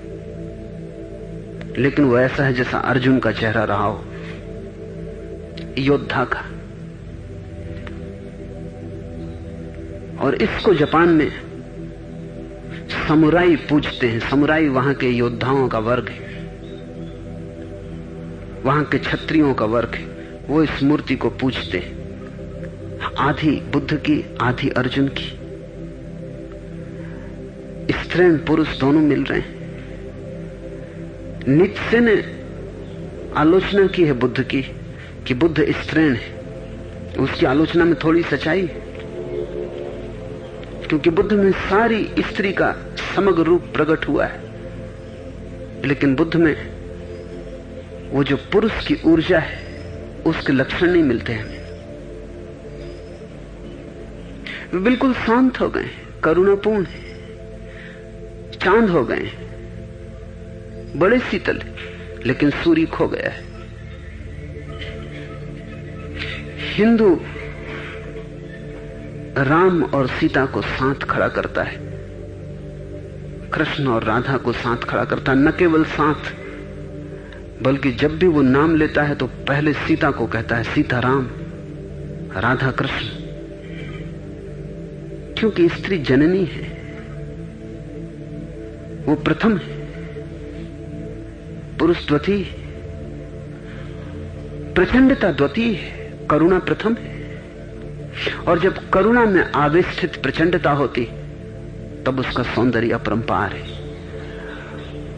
लेकिन वो ऐसा है जैसा अर्जुन का चेहरा रहा हो, योद्धा का। और इसको जापान में समुराई पूजते हैं। समुराई वहां के योद्धाओं का वर्ग है, वहां के क्षत्रियों का वर्ग है। वो इस मूर्ति को पूजते हैं, आधी बुद्ध की आधी अर्जुन की। स्त्री पुरुष दोनों मिल रहे हैं। नीत्शे ने आलोचना की है बुद्ध की कि बुद्ध स्त्रीण है। उसकी आलोचना में थोड़ी सच्चाई है, क्योंकि बुद्ध में सारी स्त्री का समग्र रूप प्रकट हुआ है, लेकिन बुद्ध में वो जो पुरुष की ऊर्जा है उसके लक्षण नहीं मिलते हमें। वे बिल्कुल शांत हो गए, करुणापूर्ण है, चांद हो गए, बड़े शीतल, लेकिन सूर्य खो गया है। हिंदू राम और सीता को साथ खड़ा करता है, कृष्ण और राधा को साथ खड़ा करता है। न केवल साथ, बल्कि जब भी वो नाम लेता है तो पहले सीता को कहता है, सीता राम, राधा कृष्ण, क्योंकि स्त्री जननी है, वो प्रथम है। पुरुष द्वितीय, प्रचंडता द्वितीय है, करुणा प्रथम है। और जब करुणा में आवेष्टित प्रचंडता होती तब उसका सौंदर्य अपरंपार है।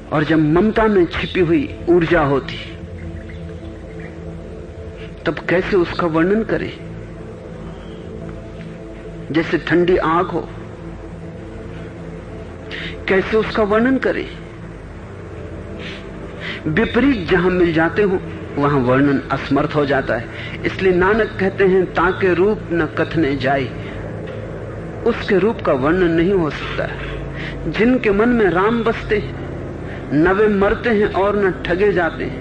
और जब ममता में छिपी हुई ऊर्जा होती तब कैसे उसका वर्णन करें। जैसे ठंडी आग हो, कैसे उसका वर्णन करें। विपरीत जहां मिल जाते हो वहां वर्णन असमर्थ हो जाता है। इसलिए नानक कहते हैं, ताके रूप न कथने जाए, उसके रूप का वर्णन नहीं हो सकता। जिनके मन में राम बसते हैं न वे मरते हैं और न ठगे जाते हैं।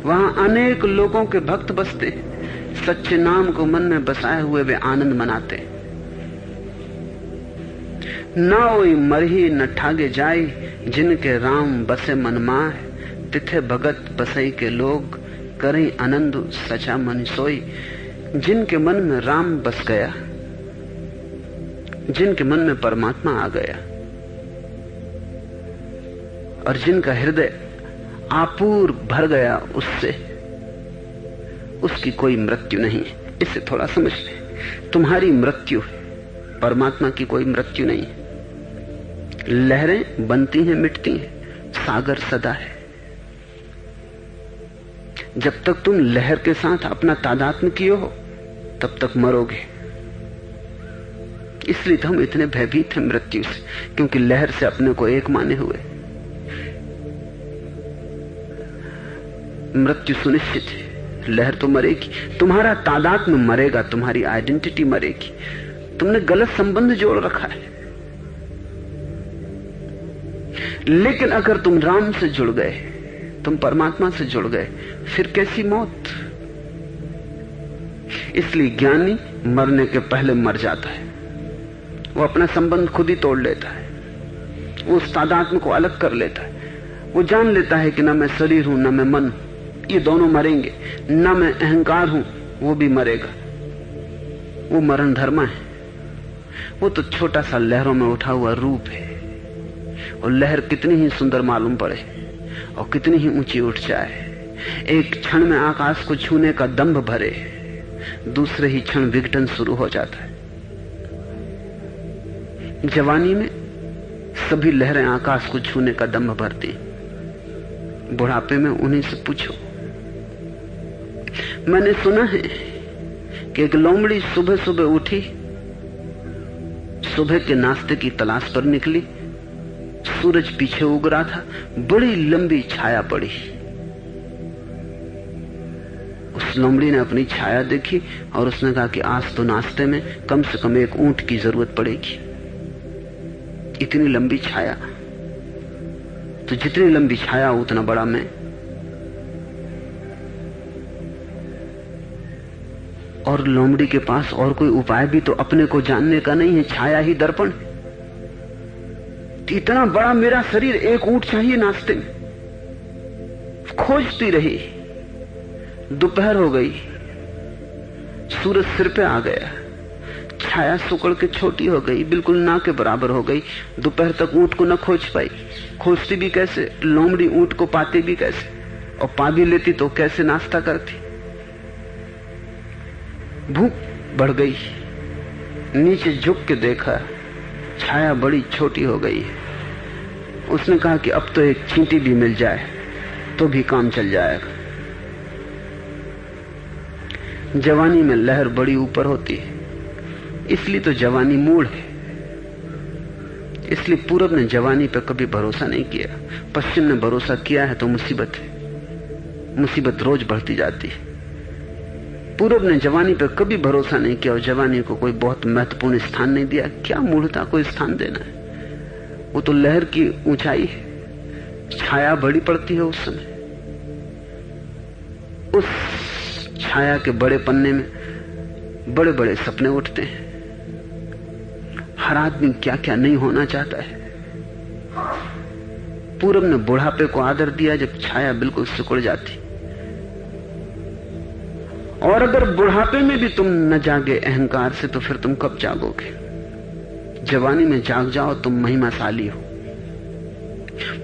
वहां अनेक लोगों के भक्त बसते हैं, सच्चे नाम को मन में बसाए हुए वे आनंद मनाते हैं। ना वही मरही न ठागे जाई, जिनके राम बसे मन माह, तिथे भगत बसई के लोग, करें आनंद सचा मन सोई। जिनके मन में राम बस गया, जिनके मन में परमात्मा आ गया और जिनका हृदय आपूर भर गया उससे, उसकी कोई मृत्यु नहीं है। इसे थोड़ा समझ ले। तुम्हारी मृत्यु है, परमात्मा की कोई मृत्यु नहीं है। लहरें बनती हैं, मिटती हैं, सागर सदा है। जब तक तुम लहर के साथ अपना तादात्म्य किए हो तब तक मरोगे। इसलिए तो हम इतने भयभीत हैं मृत्यु से, क्योंकि लहर से अपने को एक माने हुए। मृत्यु सुनिश्चित है, लहर तो मरेगी, तुम्हारा तादात्म्य मरेगा, तुम्हारी आइडेंटिटी मरेगी। तुमने गलत संबंध जोड़ रखा है। लेकिन अगर तुम राम से जुड़ गए, तुम परमात्मा से जुड़ गए, फिर कैसी मौत। इसलिए ज्ञानी मरने के पहले मर जाता है। वो अपना संबंध खुद ही तोड़ लेता है, वो उस तादात्म्य को अलग कर लेता है। वो जान लेता है कि ना मैं शरीर हूं ना मैं मन हूं, ये दोनों मरेंगे। ना मैं अहंकार हूं, वो भी मरेगा। वो मरण धर्मा है। वो तो छोटा सा लहरों में उठा हुआ रूप है। और लहर कितनी ही सुंदर मालूम पड़े और कितनी ही ऊंची उठ जाए, एक क्षण में आकाश को छूने का दंभ भरे, दूसरे ही क्षण विघटन शुरू हो जाता है। जवानी में सभी लहरें आकाश को छूने का दंभ भरती, बुढ़ापे में उन्हीं से पूछो। मैंने सुना है कि एक लोमड़ी सुबह सुबह उठी, सुबह के नाश्ते की तलाश पर निकली। सूरज पीछे उग रहा था, बड़ी लंबी छाया पड़ी। उस लोमड़ी ने अपनी छाया देखी और उसने कहा कि आज तो नाश्ते में कम से कम एक ऊंट की जरूरत पड़ेगी। इतनी लंबी छाया, तो जितनी लंबी छाया उतना बड़ा मैं। और लोमड़ी के पास और कोई उपाय भी तो अपने को जानने का नहीं है, छाया ही दर्पण। इतना बड़ा मेरा शरीर, एक ऊंट चाहिए नाश्ते में। खोजती रही, दोपहर हो गई, सूरज सिर पे आ गया, छाया सुकड़ के छोटी हो गई, बिल्कुल ना के बराबर हो गई। दोपहर तक ऊंट को न खोज पाई। खोजती भी कैसे, लोमड़ी ऊंट को पाती भी कैसे, और पा भी लेती तो कैसे नाश्ता करती। भूख बढ़ गई, नीचे झुक के देखा, छाया बड़ी छोटी हो गई है। उसने कहा कि अब तो एक चींटी भी मिल जाए तो भी काम चल जाएगा। जवानी में लहर बड़ी ऊपर होती है, इसलिए तो जवानी मूड है। इसलिए पूरब ने जवानी पर कभी भरोसा नहीं किया, पश्चिम ने भरोसा किया है तो मुसीबत है। मुसीबत रोज बढ़ती जाती है। पूरब ने जवानी पर कभी भरोसा नहीं किया और जवानी को कोई बहुत महत्वपूर्ण स्थान नहीं दिया। क्या मूढ़ता कोई स्थान देना है, वो तो लहर की ऊंचाई है। छाया बड़ी पड़ती है उस समय। उस छाया के बड़े पन्ने में बड़े बड़े सपने उठते हैं। हर आदमी क्या क्या नहीं होना चाहता है। पूरब ने बुढ़ापे को आदर दिया जब छाया बिल्कुल सिकुड़ जाती। और अगर बुढ़ापे में भी तुम न जागे अहंकार से तो फिर तुम कब जागोगे। जवानी में जाग जाओ, तुम महिमाशाली हो।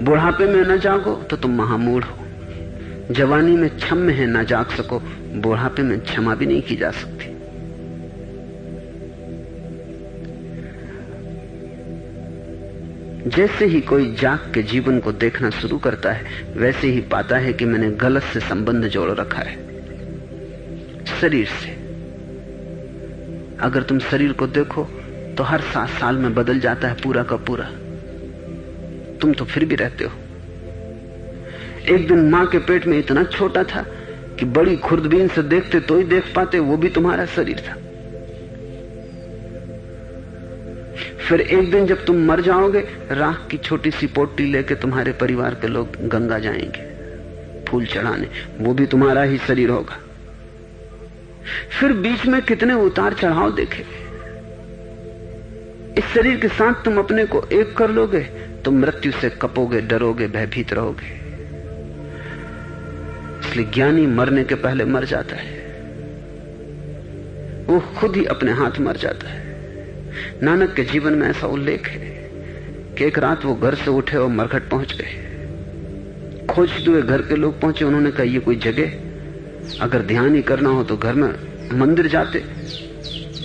बुढ़ापे में न जागो तो तुम महामूढ़ हो। जवानी में क्षम्य है, ना जाग सको, बुढ़ापे में क्षमा भी नहीं की जा सकती। जैसे ही कोई जाग के जीवन को देखना शुरू करता है, वैसे ही पाता है कि मैंने गलत से संबंध जोड़ रखा है शरीर से। अगर तुम शरीर को देखो तो हर 7 साल में बदल जाता है पूरा का पूरा। तुम तो फिर भी रहते हो। एक दिन मां के पेट में इतना छोटा था कि बड़ी खुर्दबीन से देखते तो ही देख पाते, वो भी तुम्हारा शरीर था। फिर एक दिन जब तुम मर जाओगे, राख की छोटी सी पोटली लेके तुम्हारे परिवार के लोग गंगा जाएंगे फूल चढ़ाने, वो भी तुम्हारा ही शरीर होगा। फिर बीच में कितने उतार चढ़ाव देखे। इस शरीर के साथ तुम अपने को एक कर लोगे तो मृत्यु से कपोगे, डरोगे, भयभीत रहोगे। इसलिए ज्ञानी मरने के पहले मर जाता है, वो खुद ही अपने हाथ मर जाता है। नानक के जीवन में ऐसा उल्लेख है कि एक रात वो घर से उठे और मरघट पहुंच गए। खोजते हुए घर के लोग पहुंचे। उन्होंने कहा, ये कोई जगह, अगर ध्यान ही करना हो तो घर में मंदिर जाते,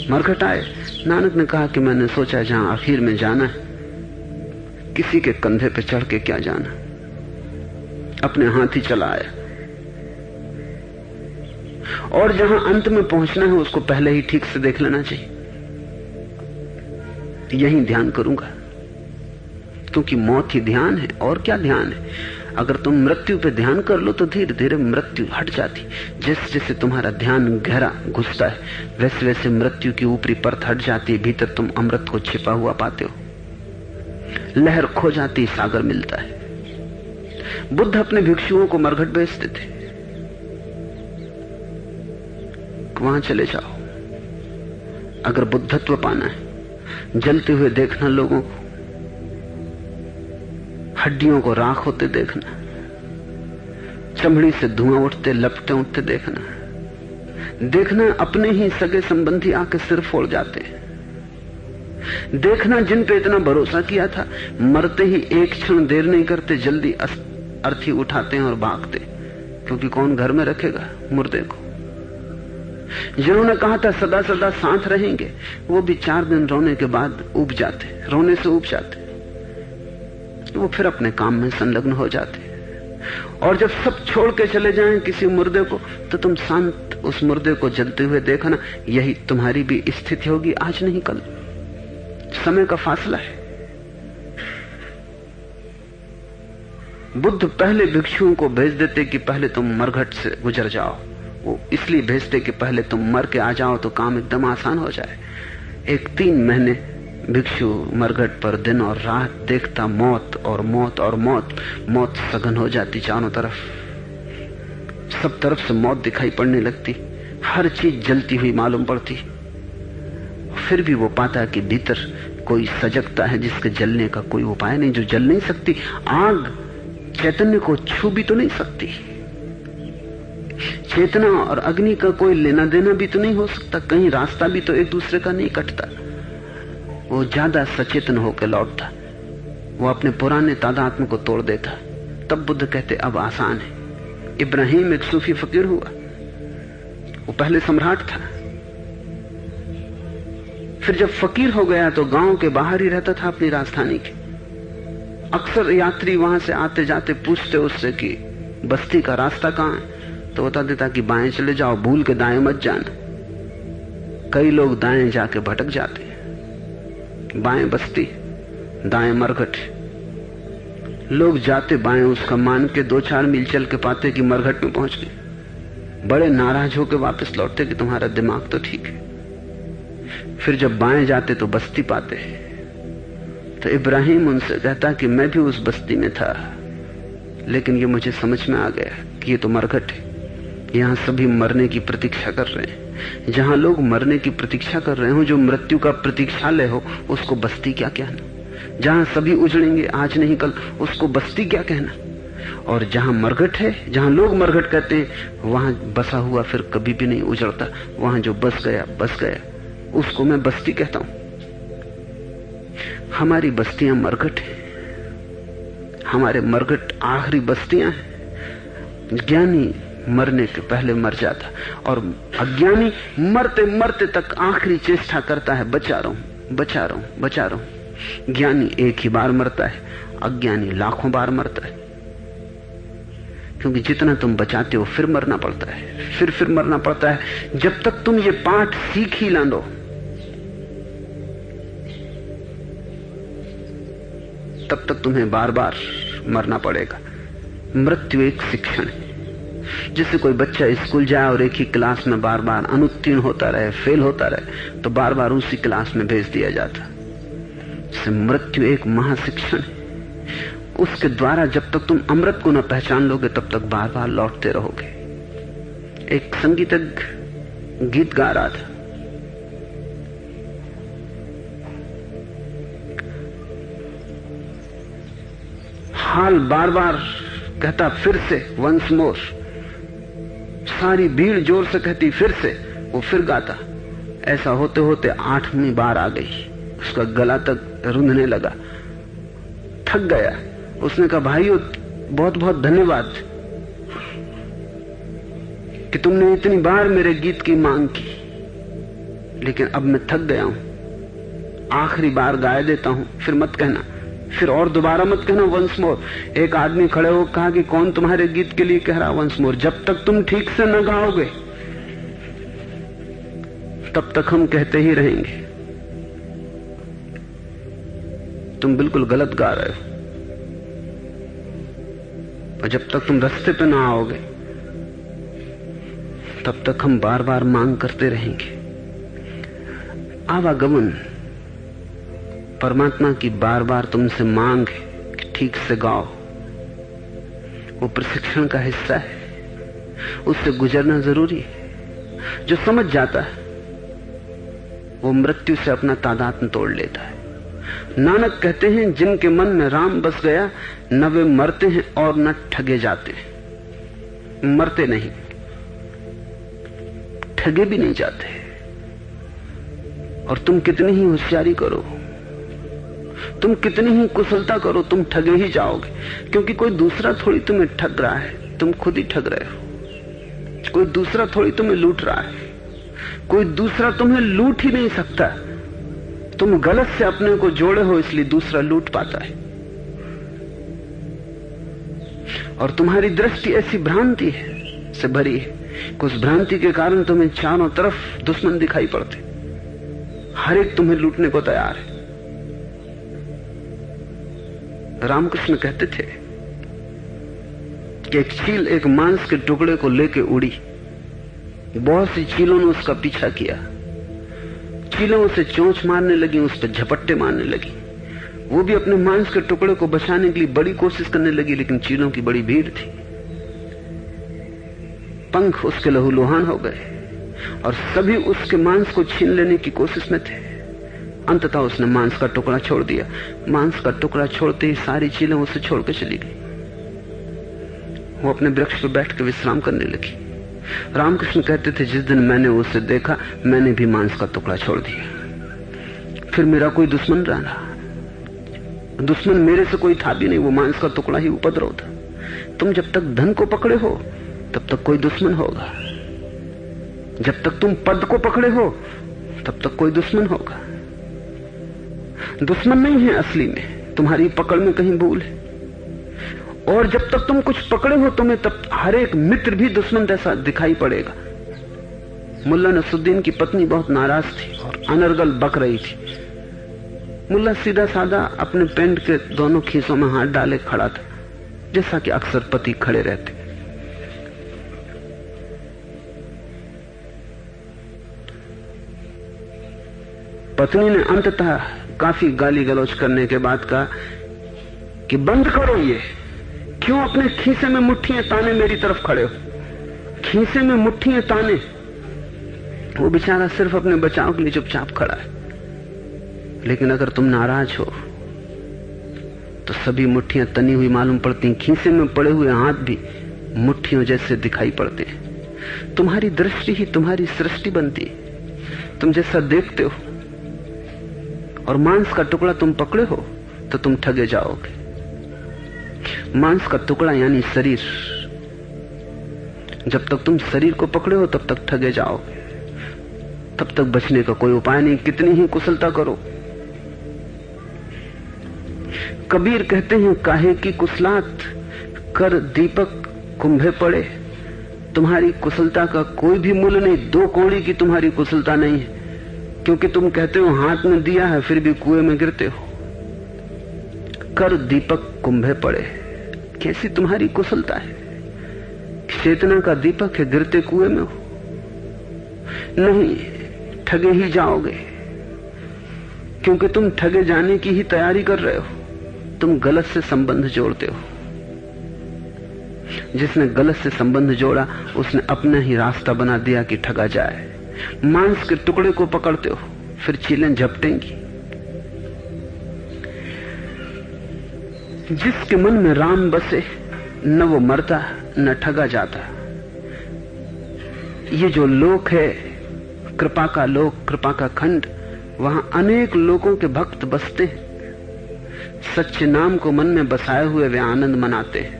मरघट आए। नानक ने कहा कि मैंने सोचा जहां आखिर में जाना है, किसी के कंधे पे चढ़ के क्या जाना, अपने हाथ ही चला आया। और जहां अंत में पहुंचना है उसको पहले ही ठीक से देख लेना चाहिए। यही ध्यान करूंगा, क्योंकि मौत ही ध्यान है, और क्या ध्यान है। अगर तुम मृत्यु पे ध्यान कर लो तो धीरे धीरे मृत्यु हट जाती। जैसे जैसे तुम्हारा ध्यान गहरा घुसता है, वैसे वैसे मृत्यु की ऊपरी परत हट जाती है। भीतर तुम अमृत को छिपा हुआ पाते हो। लहर खो जाती, सागर मिलता है। बुद्ध अपने भिक्षुओं को मरघट भेजते थे, वहां चले जाओ। अगर बुद्धत्व पाना है, जलते हुए देखना लोगों को, हड्डियों को राख होते देखना, चमड़ी से धुआं उठते लपटे उठते देखना अपने ही सगे संबंधी आके सिर फोड़ जाते। देखना जिन पे इतना भरोसा किया था, मरते ही एक क्षण देर नहीं करते, जल्दी अर्थी उठाते हैं और भागते, क्योंकि कौन घर में रखेगा मुर्दे को। जिन्होंने कहा था सदा सदा साथ रहेंगे, वो भी 4 दिन रोने के बाद उब जाते, रोने से उब जाते। वो फिर अपने काम में संलग्न हो जाते। और जब सब छोड़ के चले जाएं किसी मुर्दे को, तो तुम शांत उस मुर्दे को जलते हुए देखना। यही तुम्हारी भी स्थिति होगी, आज नहीं कल। समय का फासला है। बुद्ध पहले भिक्षुओं को भेज देते कि पहले तुम मरघट से गुजर जाओ। वो इसलिए भेजते कि पहले तुम मर के आ जाओ तो काम एकदम आसान हो जाए। एक 3 महीने भिक्षु मरघट पर दिन और रात देखता, मौत और मौत और मौत। मौत सघन हो जाती चारों तरफ, सब तरफ से मौत दिखाई पड़ने लगती, हर चीज जलती हुई मालूम पड़ती। फिर भी वो पाता कि भीतर कोई सजगता है जिसके जलने का कोई उपाय नहीं, जो जल नहीं सकती। आग चैतन्य को छू भी तो नहीं सकती। चेतना और अग्नि का कोई लेना देना भी तो नहीं हो सकता, कहीं रास्ता भी तो एक दूसरे का नहीं कटता। वो ज्यादा सचेतन होकर लौटता, वो अपने पुराने तादात्म्य को तोड़ देता। तब बुद्ध कहते अब आसान है। इब्राहिम एक सूफी फकीर हुआ, वो पहले सम्राट था, फिर जब फकीर हो गया तो गांव के बाहर ही रहता था अपनी राजधानी के। अक्सर यात्री वहां से आते जाते पूछते उससे कि बस्ती का रास्ता कहां है, तो बता देता कि बाएं चले जाओ, भूल के दाएं मत जाना। कई लोग दाएं जाके भटक जाते, बाएं बस्ती दाएं मरघट। लोग जाते बाएं उसका मान के 2-4 मील चल के पाते कि मरघट में पहुंच गए। बड़े नाराज होकर वापस लौटते कि तुम्हारा दिमाग तो ठीक है। फिर जब बाएं जाते तो बस्ती पाते। तो इब्राहिम उनसे कहता कि मैं भी उस बस्ती में था, लेकिन ये मुझे समझ में आ गया कि ये तो मरघट है। यहां सभी मरने की प्रतीक्षा कर रहे हैं। जहां लोग मरने की प्रतीक्षा कर रहे हो, जो मृत्यु का प्रतीक्षालय हो, उसको बस्ती क्या कहना। जहां सभी उजड़ेंगे आज नहीं कल, उसको बस्ती क्या कहना। और जहां मरघट है, जहां लोग मरघट कहते हैं, वहां बसा हुआ फिर कभी भी नहीं उजड़ता। वहां जो बस गया उसको मैं बस्ती कहता हूं। हमारी बस्तियां मरघट है, हमारे मरघट आखिरी बस्तियां हैं। ज्ञानी मरने के पहले मर जाता, और अज्ञानी मरते मरते तक आखिरी चेष्टा करता है, बचा रहूं बचा रहूं बचा रहूं। ज्ञानी एक ही बार मरता है, अज्ञानी लाखों बार मरता है, क्योंकि जितना तुम बचाते हो फिर मरना पड़ता है, फिर मरना पड़ता है। जब तक तुम ये पाठ सीख ही ना लो, तब तक तुम्हें बार बार मरना पड़ेगा। मृत्यु एक शिक्षण है। जिससे कोई बच्चा स्कूल जाए और एक ही क्लास में बार बार अनुत्तीर्ण होता रहे, फेल होता रहे, तो बार बार उसी क्लास में भेज दिया जाता। इससे मृत्यु एक महाशिक्षण है। उसके द्वारा जब तक तुम अमृत को न पहचान लोगे, तब तक बार बार लौटते रहोगे। एक संगीतज्ञ गीत गा रहा था, हाल बार बार कहता फिर से, वंस मोर। सारी भीड़ जोर से कहती फिर से, वो फिर गाता। ऐसा होते होते 8वीं बार आ गई, उसका गला तक रुंधने लगा, थक गया। उसने कहा, भाइयों बहुत बहुत धन्यवाद कि तुमने इतनी बार मेरे गीत की मांग की, लेकिन अब मैं थक गया हूं, आखिरी बार गाए देता हूं, फिर मत कहना, फिर और दोबारा मत कहना वंस मोर। एक आदमी खड़े हो कहा कि कौन तुम्हारे गीत के लिए कह रहा वंस मोर? जब तक तुम ठीक से न गाओगे तब तक हम कहते ही रहेंगे। तुम बिल्कुल गलत गा रहे हो, और जब तक तुम रास्ते पे ना आओगे तब तक हम बार बार मांग करते रहेंगे। आवागमन परमात्मा की बार बार तुमसे मांग है कि ठीक से गाओ। वो प्रशिक्षण का हिस्सा है, उससे गुजरना जरूरी है। जो समझ जाता है वो मृत्यु से अपना तादात्म्य तोड़ लेता है। नानक कहते हैं, जिनके मन में राम बस गया, न वे मरते हैं और न ठगे जाते हैं। मरते नहीं, ठगे भी नहीं जाते। और तुम कितनी ही होशियारी करो, तुम कितनी ही कुशलता करो, तुम ठगे ही जाओगे, क्योंकि कोई दूसरा थोड़ी तुम्हें ठग रहा है, तुम खुद ही ठग रहे हो। कोई दूसरा थोड़ी तुम्हें लूट रहा है, कोई दूसरा तुम्हें लूट ही नहीं सकता। तुम गलत से अपने को जोड़े हो, इसलिए दूसरा लूट पाता है। और तुम्हारी दृष्टि ऐसी भ्रांति है से भरी है कि उस भ्रांति के कारण तुम्हें चारों तरफ दुश्मन दिखाई पड़ते, हर एक तुम्हें लूटने को तैयार है। रामकृष्ण कहते थे कि एक चील एक मांस के टुकड़े को लेके उड़ी, बहुत सी चीलों ने उसका पीछा किया, चीलों उसे चोंच मारने लगी, उस पर झपट्टे मारने लगी। वो भी अपने मांस के टुकड़े को बचाने के लिए बड़ी कोशिश करने लगी, लेकिन चीलों की बड़ी भीड़ थी। पंख उसके लहूलुहान हो गए और सभी उसके मांस को छीन लेने की कोशिश में थे। अंततः उसने मांस का टुकड़ा छोड़ दिया। मांस का टुकड़ा छोड़ते ही सारी चीलें उसे छोड़ के चली गई। वो अपने वृक्ष पर बैठ के विश्राम करने लगी। रामकृष्ण कहते थे, जिस दिन मैंने उसे देखा, मैंने भी मांस का टुकड़ा छोड़ दिया। फिर मेरा कोई दुश्मन रहा, दुश्मन मेरे से कोई था भी नहीं, वो मांस का टुकड़ा ही उपद्रव था। तुम जब तक धन को पकड़े हो तब तक कोई दुश्मन होगा, जब तक तुम पद को पकड़े हो तब तक कोई दुश्मन होगा। दुश्मन नहीं है असली में, तुम्हारी पकड़ में कहीं भूल है। और जब तक तुम कुछ पकड़े हो तुम्हें, तब हर एक मित्र भी दुश्मन जैसा दिखाई पड़ेगा। मुल्ला नसरुद्दीन की पत्नी बहुत नाराज थी और अनर्गल बक रही थी। मुल्ला सीधा साधा अपने पैंट के दोनों खीसों में हाथ डाले खड़ा था, जैसा कि अक्सर पति खड़े रहते। पत्नी ने अंततः काफी गाली गलौज करने के बाद कहा कि बंद करो ये, क्यों अपने खीसे में मुट्ठियां ताने मेरी तरफ खड़े हो? खीसे में मुट्ठियां ताने। वो बेचारा सिर्फ अपने बचाव के लिए चुपचाप खड़ा है, लेकिन अगर तुम नाराज हो तो सभी मुट्ठियां तनी हुई मालूम पड़ती। खीसे में पड़े हुए हाथ भी मुट्ठियों जैसे दिखाई पड़ते हैं। तुम्हारी दृष्टि ही तुम्हारी सृष्टि बनती है। तुम जैसा देखते हो और मांस का टुकड़ा तुम पकड़े हो तो तुम ठगे जाओगे। मांस का टुकड़ा यानी शरीर। जब तक तुम शरीर को पकड़े हो तब तक ठगे जाओगे, तब तक बचने का कोई उपाय नहीं, कितनी ही कुशलता करो। कबीर कहते हैं, काहे की कुशलात कर दीपक कुंभे पड़े। तुम्हारी कुशलता का कोई भी मूल्य नहीं, 2 कौड़ी की तुम्हारी कुशलता नहीं है, क्योंकि तुम कहते हो हाथ में दिया है फिर भी कुएं में गिरते हो। कर दीपक कुंभे पड़े, कैसी तुम्हारी कुशलता है। चेतना का दीपक है, गिरते कुएं में हो। नहीं, ठगे ही जाओगे, क्योंकि तुम ठगे जाने की ही तैयारी कर रहे हो। तुम गलत से संबंध जोड़ते हो। जिसने गलत से संबंध जोड़ा उसने अपना ही रास्ता बना दिया कि ठगा जाए। मांस के टुकड़े को पकड़ते हो, फिर चीलें झपटेंगी। जिसके मन में राम बसे न वो मरता न ठगा जाता। ये जो लोक है कृपा का लोक, कृपा का खंड, वहां अनेक लोगों के भक्त बसते हैं। सच्चे नाम को मन में बसाए हुए वे आनंद मनाते हैं।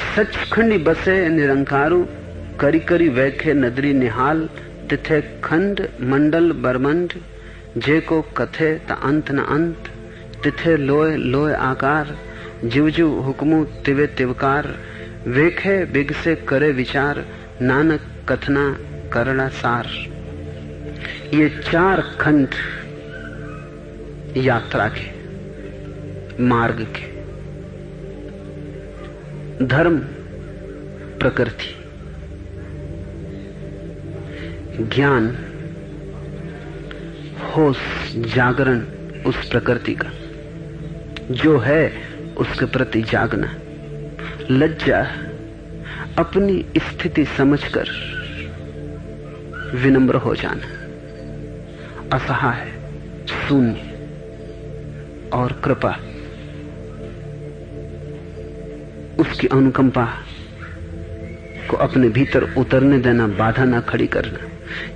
सचखंडी बसे निरंकारू, करी करी वैखे नदरी निहाल। तिथे खंड मंडल बरमंड, जे को कथे त अंत न अंत। तिथे लोय लोय आकार, जीव जीव हुक्मु तिवे तिवकार। वेखे बिगसे करे विचार, नानक कथना करना सार। ये 4 खंड यात्रा के, मार्ग के। धर्म, प्रकृति, ज्ञान, होश, जागरण उस प्रकृति का जो है उसके प्रति जागना। लज्जा, अपनी स्थिति समझकर विनम्र हो जाना। असहाय, शून्य और कृपा, उसकी अनुकंपा को अपने भीतर उतरने देना, बाधा ना खड़ी करना।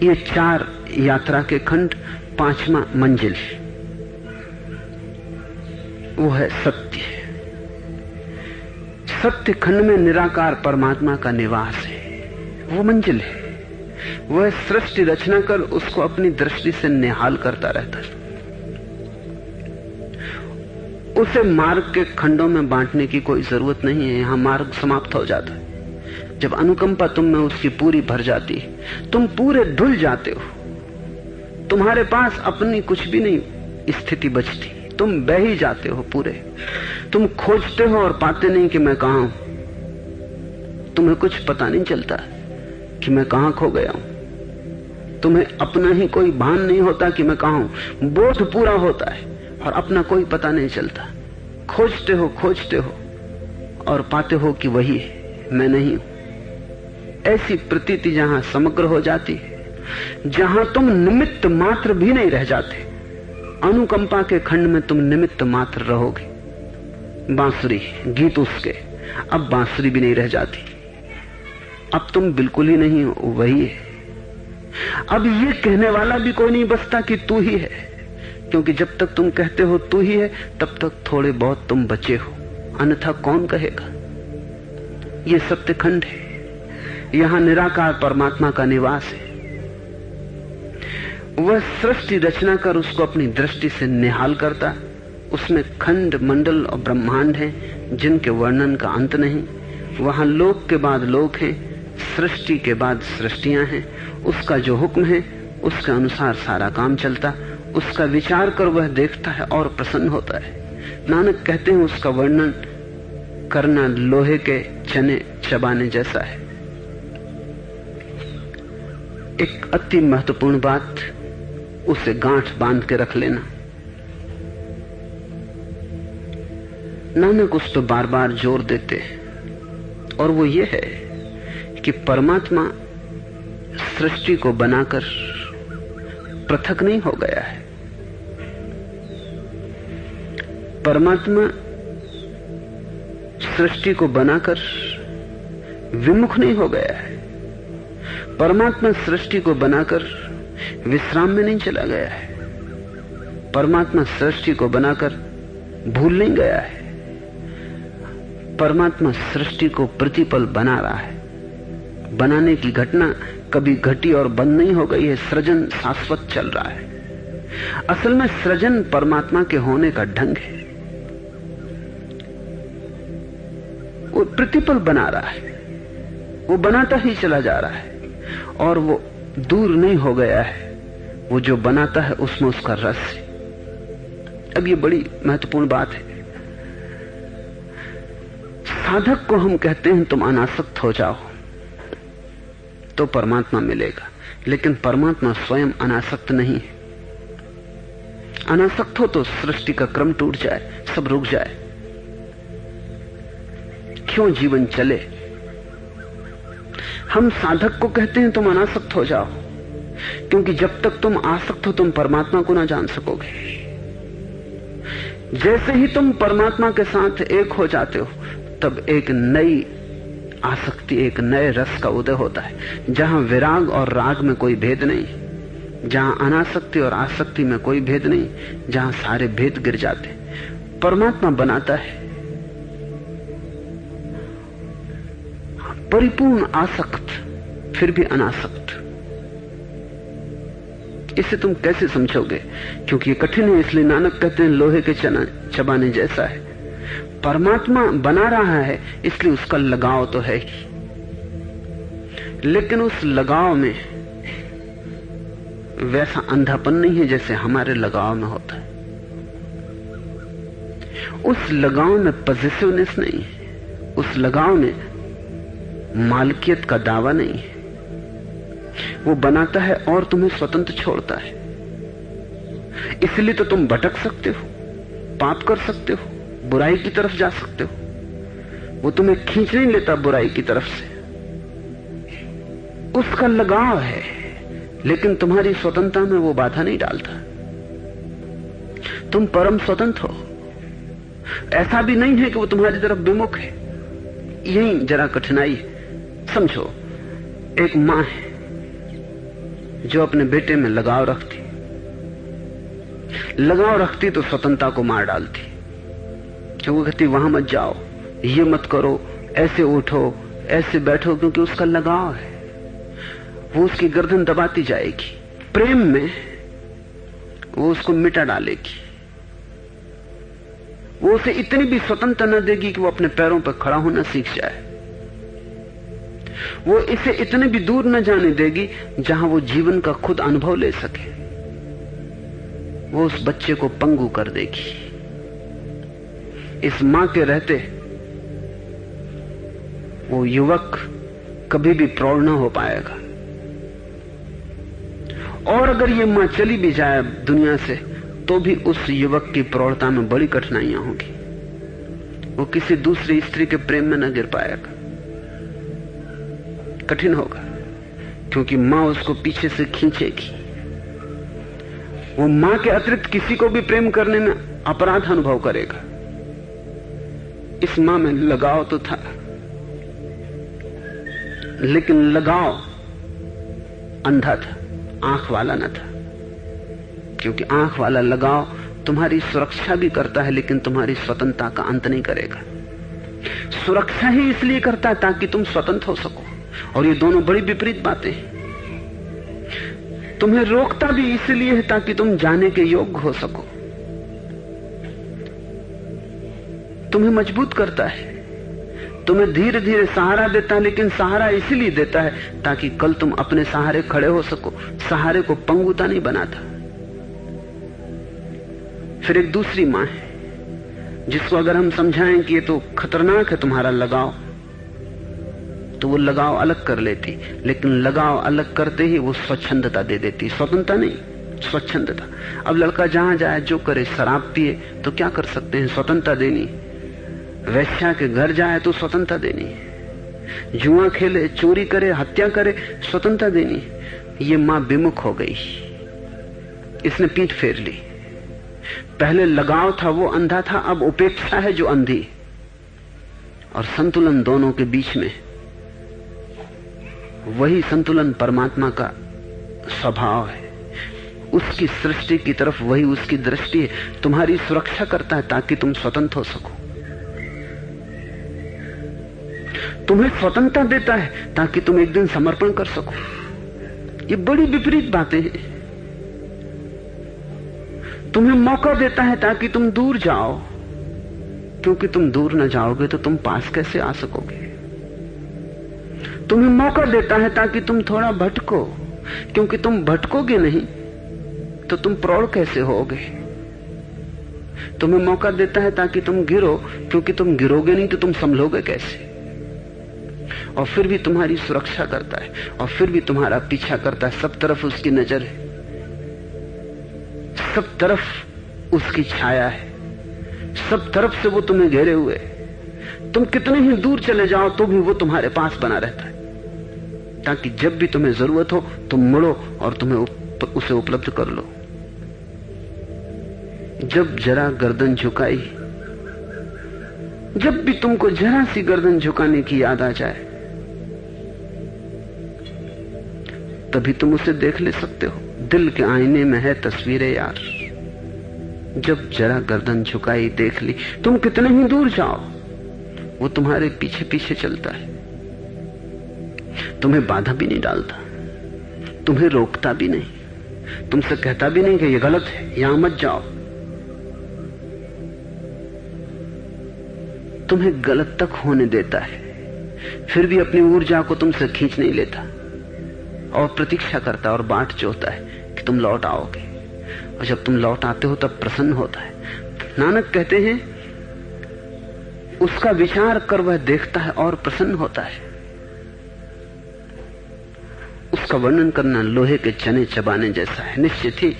ये 4 यात्रा के खंड। 5वां मंजिल वो है सत्य। सत्य खंड में निराकार परमात्मा का निवास है, वो मंजिल है। वह सृष्टि रचना कर उसको अपनी दृष्टि से निहाल करता रहता है। उसे मार्ग के खंडों में बांटने की कोई जरूरत नहीं है। यहां मार्ग समाप्त हो जाता है। जब अनुकंपा तुम में उसकी पूरी भर जाती है, तुम पूरे धुल जाते हो। तुम्हारे पास अपनी कुछ भी नहीं स्थिति बचती, तुम बह ही जाते हो पूरे। तुम खोजते हो और पाते नहीं कि मैं कहां हूं। तुम्हें कुछ पता नहीं चलता कि मैं कहां खो गया हूं। तुम्हें अपना ही कोई भान नहीं होता कि मैं कहां हूं। बोध पूरा होता है और अपना कोई पता नहीं चलता। खोजते हो और पाते हो कि वही है, मैं नहीं हूं। ऐसी प्रतीति जहां समग्र हो जाती है, जहां तुम निमित्त मात्र भी नहीं रह जाते। अनुकंपा के खंड में तुम निमित्त मात्र रहोगे। बांसुरी, गीत उसके, अब बांसुरी भी नहीं रह जाती। अब तुम बिल्कुल ही नहीं हो, वही है। अब ये कहने वाला भी कोई नहीं बचता कि तू ही है, क्योंकि जब तक तुम कहते हो तू ही है तब तक थोड़े बहुत तुम बचे हो, अन्यथा कौन कहेगा। ये सत्य खंड है, यहां निराकार परमात्मा का निवास है। वह सृष्टि रचना कर उसको अपनी दृष्टि से निहाल करता। उसमें खंड मंडल और ब्रह्मांड हैं जिनके वर्णन का अंत नहीं। वहां लोक के बाद लोक हैं, सृष्टि के बाद सृष्टियां हैं। उसका जो हुक्म है उसके अनुसार सारा काम चलता। उसका विचार कर वह देखता है और प्रसन्न होता है। नानक कहते हैं उसका वर्णन करना लोहे के चने चबाने जैसा है। एक अति महत्वपूर्ण बात, उसे गांठ बांध के रख लेना। नानक उस पर बार बार जोर देते हैं, और वो ये है कि परमात्मा सृष्टि को बनाकर पृथक नहीं हो गया है। परमात्मा सृष्टि को बनाकर विमुख नहीं हो गया है। परमात्मा सृष्टि को बनाकर विश्राम में नहीं चला गया है। परमात्मा सृष्टि को बनाकर भूल नहीं गया है। परमात्मा सृष्टि को प्रतिपल बना रहा है। बनाने की घटना कभी घटी और बंद नहीं हो गई है। सृजन शाश्वत चल रहा है। असल में सृजन परमात्मा के होने का ढंग है। वो प्रतिपल बना रहा है, वो बनाता ही चला जा रहा है और वो दूर नहीं हो गया है। वो जो बनाता है उसमें उसका रस है। अब ये बड़ी महत्वपूर्ण बात है। साधक को हम कहते हैं तुम अनासक्त हो जाओ तो परमात्मा मिलेगा, लेकिन परमात्मा स्वयं अनासक्त नहीं है। अनासक्त हो तो सृष्टि का क्रम टूट जाए, सब रुक जाए। क्यों जीवन चले? हम साधक को कहते हैं तुम अनासक्त हो जाओ, क्योंकि जब तक तुम आसक्त हो तुम परमात्मा को ना जान सकोगे। जैसे ही तुम परमात्मा के साथ एक हो जाते हो तब एक नई आसक्ति, एक नए रस का उदय होता है, जहां विराग और राग में कोई भेद नहीं, जहां अनासक्ति और आसक्ति में कोई भेद नहीं, जहां सारे भेद गिर जाते। परमात्मा बनाता है परिपूर्ण आसक्त, फिर भी अनासक्त। इसे तुम कैसे समझोगे? क्योंकि ये कठिन है, इसलिए नानक कहते हैं लोहे के चबाने जैसा है। परमात्मा बना रहा है इसलिए उसका लगाव तो है ही, लेकिन उस लगाव में वैसा अंधापन नहीं है जैसे हमारे लगाव में होता है। उस लगाव में पॉजिटिवनेस नहीं है, उस लगाव में मालकियत का दावा नहीं है। वो बनाता है और तुम्हें स्वतंत्र छोड़ता है। इसलिए तो तुम भटक सकते हो, पाप कर सकते हो, बुराई की तरफ जा सकते हो। वो तुम्हें खींच नहीं लेता बुराई की तरफ से, उसका लगाव है, लेकिन तुम्हारी स्वतंत्रता में वो बाधा नहीं डालता। तुम परम स्वतंत्र हो। ऐसा भी नहीं है कि वो तुम्हारी तरफ विमुख है। यही जरा कठिनाई है। समझो, एक मां है जो अपने बेटे में लगाव रखती तो स्वतंत्रता को मार डालती। क्यों? वो कहती वहां मत जाओ, ये मत करो, ऐसे उठो, ऐसे बैठो, क्योंकि उसका लगाव है। वो उसकी गर्दन दबाती जाएगी। प्रेम में वो उसको मिटा डालेगी। वो उसे इतनी भी स्वतंत्रता न देगी कि वो अपने पैरों पर खड़ा होना सीख जाए। वो इसे इतने भी दूर न जाने देगी जहां वो जीवन का खुद अनुभव ले सके। वो उस बच्चे को पंगु कर देगी। इस मां के रहते वो युवक कभी भी प्रौढ़ न हो पाएगा। और अगर ये मां चली भी जाए दुनिया से तो भी उस युवक की प्रौढ़ता में बड़ी कठिनाइयां होगी। वो किसी दूसरी स्त्री के प्रेम में न गिर पाएगा। कठिन होगा, क्योंकि मां उसको पीछे से खींचेगी। वो मां के अतिरिक्त किसी को भी प्रेम करने में अपराध अनुभव करेगा। इस मां में लगाव तो था, लेकिन लगाव अंधा था, आंख वाला न था। क्योंकि आंख वाला लगाव तुम्हारी सुरक्षा भी करता है, लेकिन तुम्हारी स्वतंत्रता का अंत नहीं करेगा। सुरक्षा ही इसलिए करता है ताकि तुम स्वतंत्र हो सको, और ये दोनों बड़ी विपरीत बातें हैं। तुम्हें रोकता भी इसलिए है ताकि तुम जाने के योग्य हो सको। तुम्हें मजबूत करता है, तुम्हें धीरे धीरे सहारा देता है, लेकिन सहारा इसलिए देता है ताकि कल तुम अपने सहारे खड़े हो सको। सहारे को पंगुता नहीं बनाता। फिर एक दूसरी मां है जिसको अगर हम समझाएं कि ये तो खतरनाक है तुम्हारा लगाव, तो वो लगाव अलग कर लेती। लेकिन लगाव अलग करते ही वो स्वच्छंदता दे देती, स्वतंत्रता नहीं, स्वच्छंदता। अब लड़का जहां जाए जो करे, शराब पिए तो क्या कर सकते हैं? स्वतंत्रता देनी। वैश्या के घर जाए तो स्वतंत्रता देनी। जुआ खेले, चोरी करे, हत्या करे, स्वतंत्रता देनी। ये मां विमुख हो गई, इसने पीठ फेर ली। पहले लगाव था वो अंधा था, अब उपेक्षा है जो अंधी। और संतुलन दोनों के बीच में, वही संतुलन परमात्मा का स्वभाव है। उसकी सृष्टि की तरफ वही उसकी दृष्टि है। तुम्हारी सुरक्षा करता है ताकि तुम स्वतंत्र हो सको, तुम्हें स्वतंत्रता देता है ताकि तुम एक दिन समर्पण कर सको। ये बड़ी विपरीत बातें हैं। तुम्हें मौका देता है ताकि तुम दूर जाओ, क्योंकि तुम दूर न जाओगे तो तुम पास कैसे आ सकोगे। तुम्हें मौका देता है ताकि तुम थोड़ा भटको, क्योंकि तुम भटकोगे नहीं तो तुम प्रौढ़ कैसे होगे। तुम्हें मौका देता है ताकि तुम गिरो, क्योंकि तुम गिरोगे नहीं तो तुम संभलोगे कैसे। और फिर भी तुम्हारी सुरक्षा करता है, और फिर भी तुम्हारा पीछा करता है। सब तरफ उसकी नजर है, सब तरफ उसकी छाया है, सब तरफ से वो तुम्हें घेरे हुए। तुम कितने ही दूर चले जाओ तो भी वो तुम्हारे पास बना रहता है, ताकि जब भी तुम्हें जरूरत हो तुम मुड़ो और तुम्हें उसे उपलब्ध कर लो। जब जरा गर्दन झुकाई, जब भी तुमको जरा सी गर्दन झुकाने की याद आ जाए, तभी तुम उसे देख ले सकते हो। दिल के आईने में है तस्वीरें यार। जब जरा गर्दन झुकाई, देख ली। तुम कितने ही दूर जाओ वो तुम्हारे पीछे पीछे चलता है, तुम्हें बाधा भी नहीं डालता, तुम्हें रोकता भी नहीं, तुमसे कहता भी नहीं कि ये गलत है, यहां मत जाओ। तुम्हें गलत तक होने देता है, फिर भी अपनी ऊर्जा को तुमसे खींच नहीं लेता, और प्रतीक्षा करता और बाट जोहता है कि तुम लौट आओगे। और जब तुम लौट आते हो तब प्रसन्न होता है। नानक कहते हैं उसका विचार कर वह देखता है और प्रसन्न होता है। उसका वर्णन करना लोहे के चने चबाने जैसा है, निश्चित ही,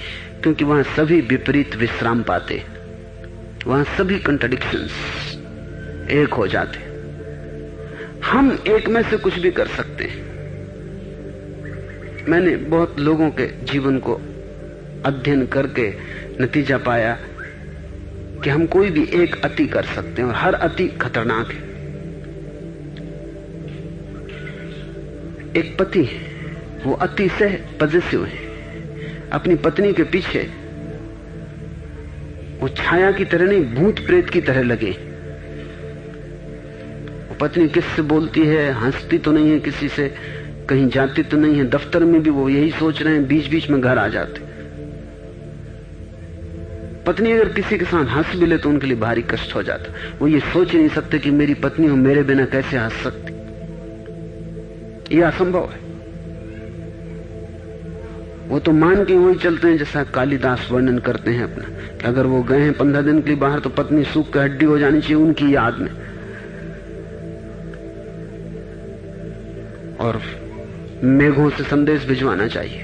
क्योंकि वहां सभी विपरीत विश्राम पाते, वहां सभी कंट्राडिक्शंस एक हो जाते। हम एक में से कुछ भी कर सकते हैं। मैंने बहुत लोगों के जीवन को अध्ययन करके नतीजा पाया कि हम कोई भी एक अति कर सकते हैं, और हर अति खतरनाक है। एक पति है, वो अति से पॉजिटिव है, अपनी पत्नी के पीछे वो छाया की तरह नहीं, भूत प्रेत की तरह लगे। वो पत्नी किससे बोलती है, हंसती तो नहीं है किसी से, कहीं जाती तो नहीं है, दफ्तर में भी वो यही सोच रहे हैं, बीच बीच में घर आ जाते। पत्नी अगर किसी के साथ हंस भी ले तो उनके लिए भारी कष्ट हो जाता। वो ये सोच नहीं सकते कि मेरी पत्नी हो, मेरे बिना कैसे हंस सकती, ये असंभव है। वो तो मान के वही चलते हैं, जैसा कालिदास वर्णन करते हैं अपना, कि अगर वो गए हैं 15 दिन के लिए बाहर तो पत्नी सूख के हड्डी हो जानी चाहिए उनकी याद में। और मेघों से संदेश भिजवाना चाहिए।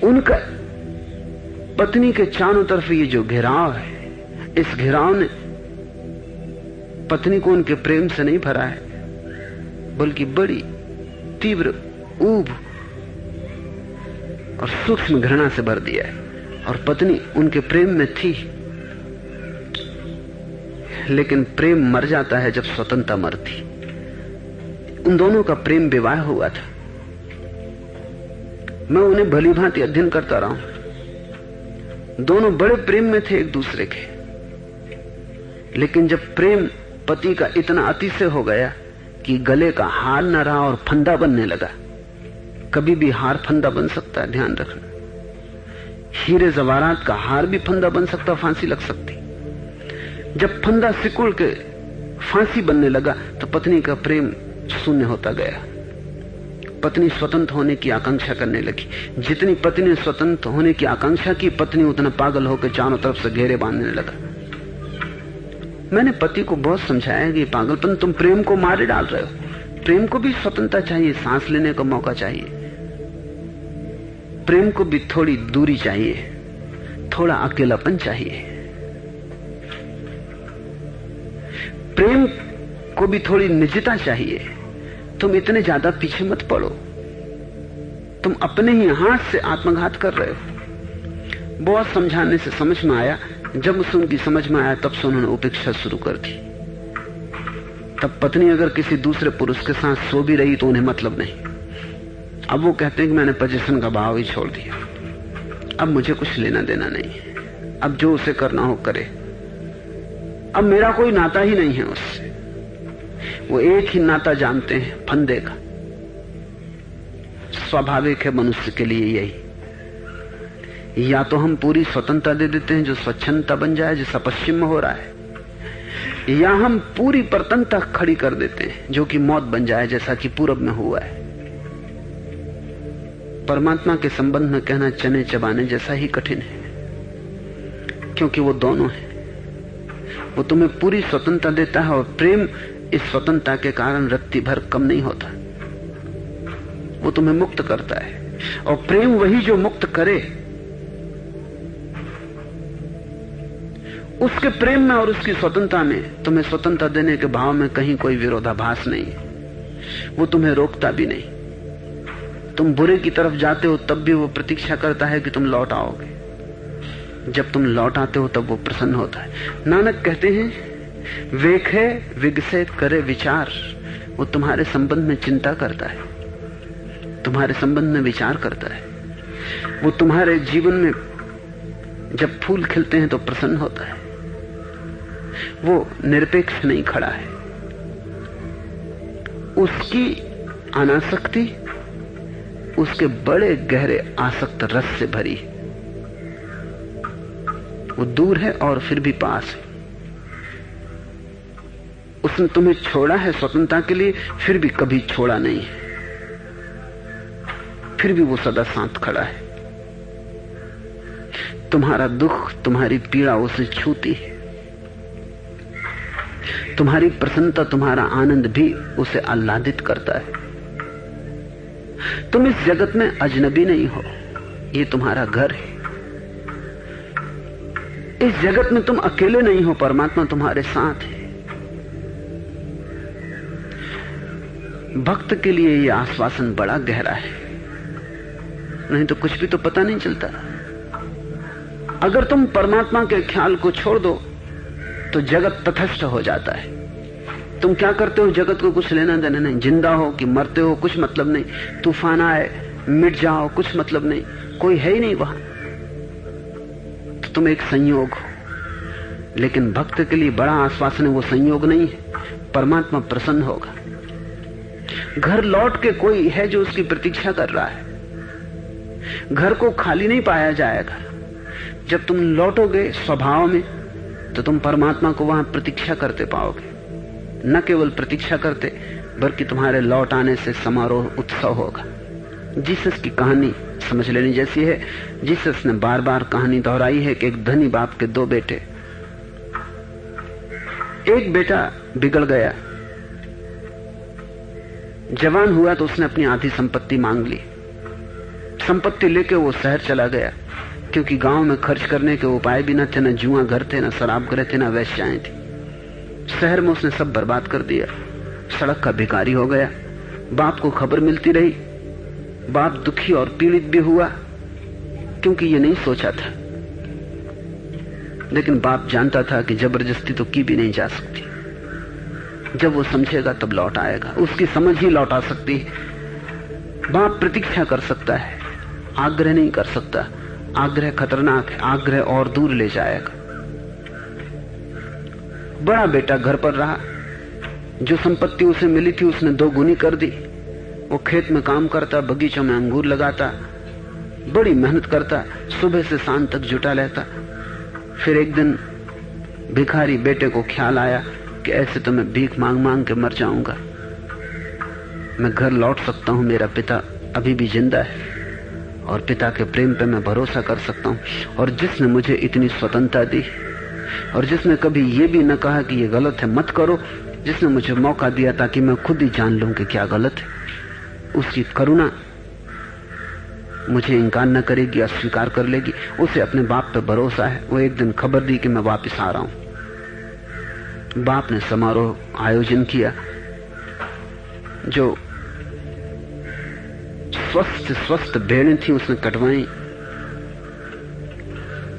उनका पत्नी के चारों तरफ ये जो घेराव है, इस घेराव ने पत्नी को उनके प्रेम से नहीं भरा है, बल्कि बड़ी तीव्र ऊब और सूक्ष्म घृणा से भर दिया है। और पत्नी उनके प्रेम में थी, लेकिन प्रेम मर जाता है जब स्वतंत्रता मरती। उन दोनों का प्रेम विवाह हुआ था। मैं उन्हें भली भांति अध्ययन करता रहा हूं। दोनों बड़े प्रेम में थे एक दूसरे के, लेकिन जब प्रेम पति का इतना अतिशय हो गया कि गले का हार न रहा और फंदा बनने लगा। कभी भी हार फंदा बन सकता है, ध्यान रखना। हीरे जवारात का हार भी फंदा बन सकता, फांसी लग सकती। जब फंदा सिकुड़ के फांसी बनने लगा तो पत्नी का प्रेम शून्य होता गया। पत्नी स्वतंत्र होने की आकांक्षा करने लगी। जितनी पत्नी ने स्वतंत्र होने की आकांक्षा की, पत्नी उतना पागल होकर चारों तरफ से घेरे बांधने लगा। मैंने पति को बहुत समझाया कि पागलपन, तुम प्रेम को मारे डाल रहे हो। प्रेम को भी स्वतंत्रता चाहिए, सांस लेने का मौका चाहिए। प्रेम को भी थोड़ी दूरी चाहिए, थोड़ा अकेलापन चाहिए। प्रेम को भी थोड़ी निजता चाहिए। तुम इतने ज्यादा पीछे मत पड़ो, तुम अपने ही हाथ से आत्मघात कर रहे हो। बहुत समझाने से समझ में आया। जब उसे उनकी समझ में आया तब से उन्होंने उपेक्षा शुरू कर दी। तब पत्नी अगर किसी दूसरे पुरुष के साथ सो भी रही तो उन्हें मतलब नहीं, अब वो कहते हैं कि मैंने पोजीशन का भाव ही छोड़ दिया, अब मुझे कुछ लेना देना नहीं है, अब जो उसे करना हो करे, अब मेरा कोई नाता ही नहीं है उससे। वो एक ही नाता जानते हैं, फंदे का। स्वाभाविक है मनुष्य के लिए यही, या तो हम पूरी स्वतंत्रता दे देते हैं जो स्वच्छंदता बन जाए, जैसा पश्चिम में हो रहा है, या हम पूरी परतंत्रता खड़ी कर देते हैं जो कि मौत बन जाए, जैसा कि पूरब में हुआ है। परमात्मा के संबंध में कहना चने चबाने जैसा ही कठिन है, क्योंकि वो दोनों है। वो तुम्हें पूरी स्वतंत्रता देता है, और प्रेम इस स्वतंत्रता के कारण रत्ती भर कम नहीं होता। वो तुम्हें मुक्त करता है, और प्रेम वही जो मुक्त करे। उसके प्रेम में और उसकी स्वतंत्रता में, तुम्हें स्वतंत्रता देने के भाव में कहीं कोई विरोधाभास नहीं है। वो तुम्हें रोकता भी नहीं। तुम बुरे की तरफ जाते हो तब भी वो प्रतीक्षा करता है कि तुम लौट आओगे। जब तुम लौट आते हो तब वो प्रसन्न होता है। नानक कहते हैं, वेखे विगसे करे विचार। वो तुम्हारे संबंध में चिंता करता है, तुम्हारे संबंध में विचार करता है। वो तुम्हारे जीवन में जब फूल खिलते हैं तो प्रसन्न होता है। वो निरपेक्ष नहीं खड़ा है। उसकी अनासक्ति उसके बड़े गहरे आसक्त रस से भरी है। वो दूर है और फिर भी पास है। उसने तुम्हें छोड़ा है स्वतंत्रता के लिए, फिर भी कभी छोड़ा नहीं है। फिर भी वो सदा साथ खड़ा है। तुम्हारा दुख, तुम्हारी पीड़ा उसे छूती है। तुम्हारी प्रसन्नता, तुम्हारा आनंद भी उसे आह्लादित करता है। तुम इस जगत में अजनबी नहीं हो, ये तुम्हारा घर है। इस जगत में तुम अकेले नहीं हो, परमात्मा तुम्हारे साथ है। भक्त के लिए यह आश्वासन बड़ा गहरा है, नहीं तो कुछ भी तो पता नहीं चलता। अगर तुम परमात्मा के ख्याल को छोड़ दो तो जगत तटस्थ हो जाता है। तुम क्या करते हो, जगत को कुछ लेना देना नहीं। जिंदा हो कि मरते हो कुछ मतलब नहीं। तूफान आए, मिट जाओ, कुछ मतलब नहीं। कोई है ही नहीं वहां, तो तुम एक संयोग हो। लेकिन भक्त के लिए बड़ा आश्वासन है, वो संयोग नहीं है, परमात्मा प्रसन्न होगा। घर लौट के कोई है जो उसकी प्रतीक्षा कर रहा है। घर को खाली नहीं पाया जाएगा। जब तुम लौटोगे स्वभाव में, तो तुम परमात्मा को वहां प्रतीक्षा करते पाओगे। न केवल प्रतीक्षा करते, बल्कि तुम्हारे लौट आने से समारोह, उत्सव होगा। जीसस की कहानी समझ लेनी जैसी है। जीसस ने बार बार कहानी दोहराई है कि एक धनी बाप के दो बेटे। एक बेटा बिगड़ गया, जवान हुआ तो उसने अपनी आधी संपत्ति मांग ली। संपत्ति लेके वो शहर चला गया, क्योंकि गांव में खर्च करने के उपाय भी न थे, न जुआ घर थे, न शराब गृह थे, न वेश्याएं थी। शहर में उसने सब बर्बाद कर दिया। सड़क का भिखारी हो गया। बाप को खबर मिलती रही। बाप दुखी और पीड़ित भी हुआ, क्योंकि ये नहीं सोचा था। लेकिन बाप जानता था कि जबरदस्ती तो की भी नहीं जा सकती। जब वो समझेगा तब लौट आएगा। उसकी समझ ही लौटा सकती है। बाप प्रतीक्षा कर सकता है, आग्रह नहीं कर सकता। आग्रह खतरनाक है, आग्रह और दूर ले जाएगा। बड़ा बेटा घर पर रहा। जो संपत्ति उसे मिली थी उसने 2 गुनी कर दी। वो खेत में काम करता, बगीचों में अंगूर लगाता, बड़ी मेहनत करता, सुबह से शाम तक जुटा रहता। फिर एक दिन भिखारी बेटे को ख्याल आया कि ऐसे तो मैं भीख मांग मांग के मर जाऊंगा। मैं घर लौट सकता हूं, मेरा पिता अभी भी जिंदा है और पिता के प्रेम पे मैं भरोसा कर सकता हूं। और जिसने मुझे इतनी स्वतंत्रता दी और जिसने कभी ये भी न कहा कि ये गलत है मत करो, जिसने मुझे मौका दिया ताकि मैं खुद ही जान लूं कि क्या गलत है, उसकी करुणा मुझे इंकार न करेगी, अस्वीकार कर लेगी। उसे अपने बाप पे भरोसा है। वो एक दिन खबर दी कि मैं वापस आ रहा हूं। बाप ने समारोह आयोजन किया। जो स्वस्थ भेड़ें थी उसने कटवाई,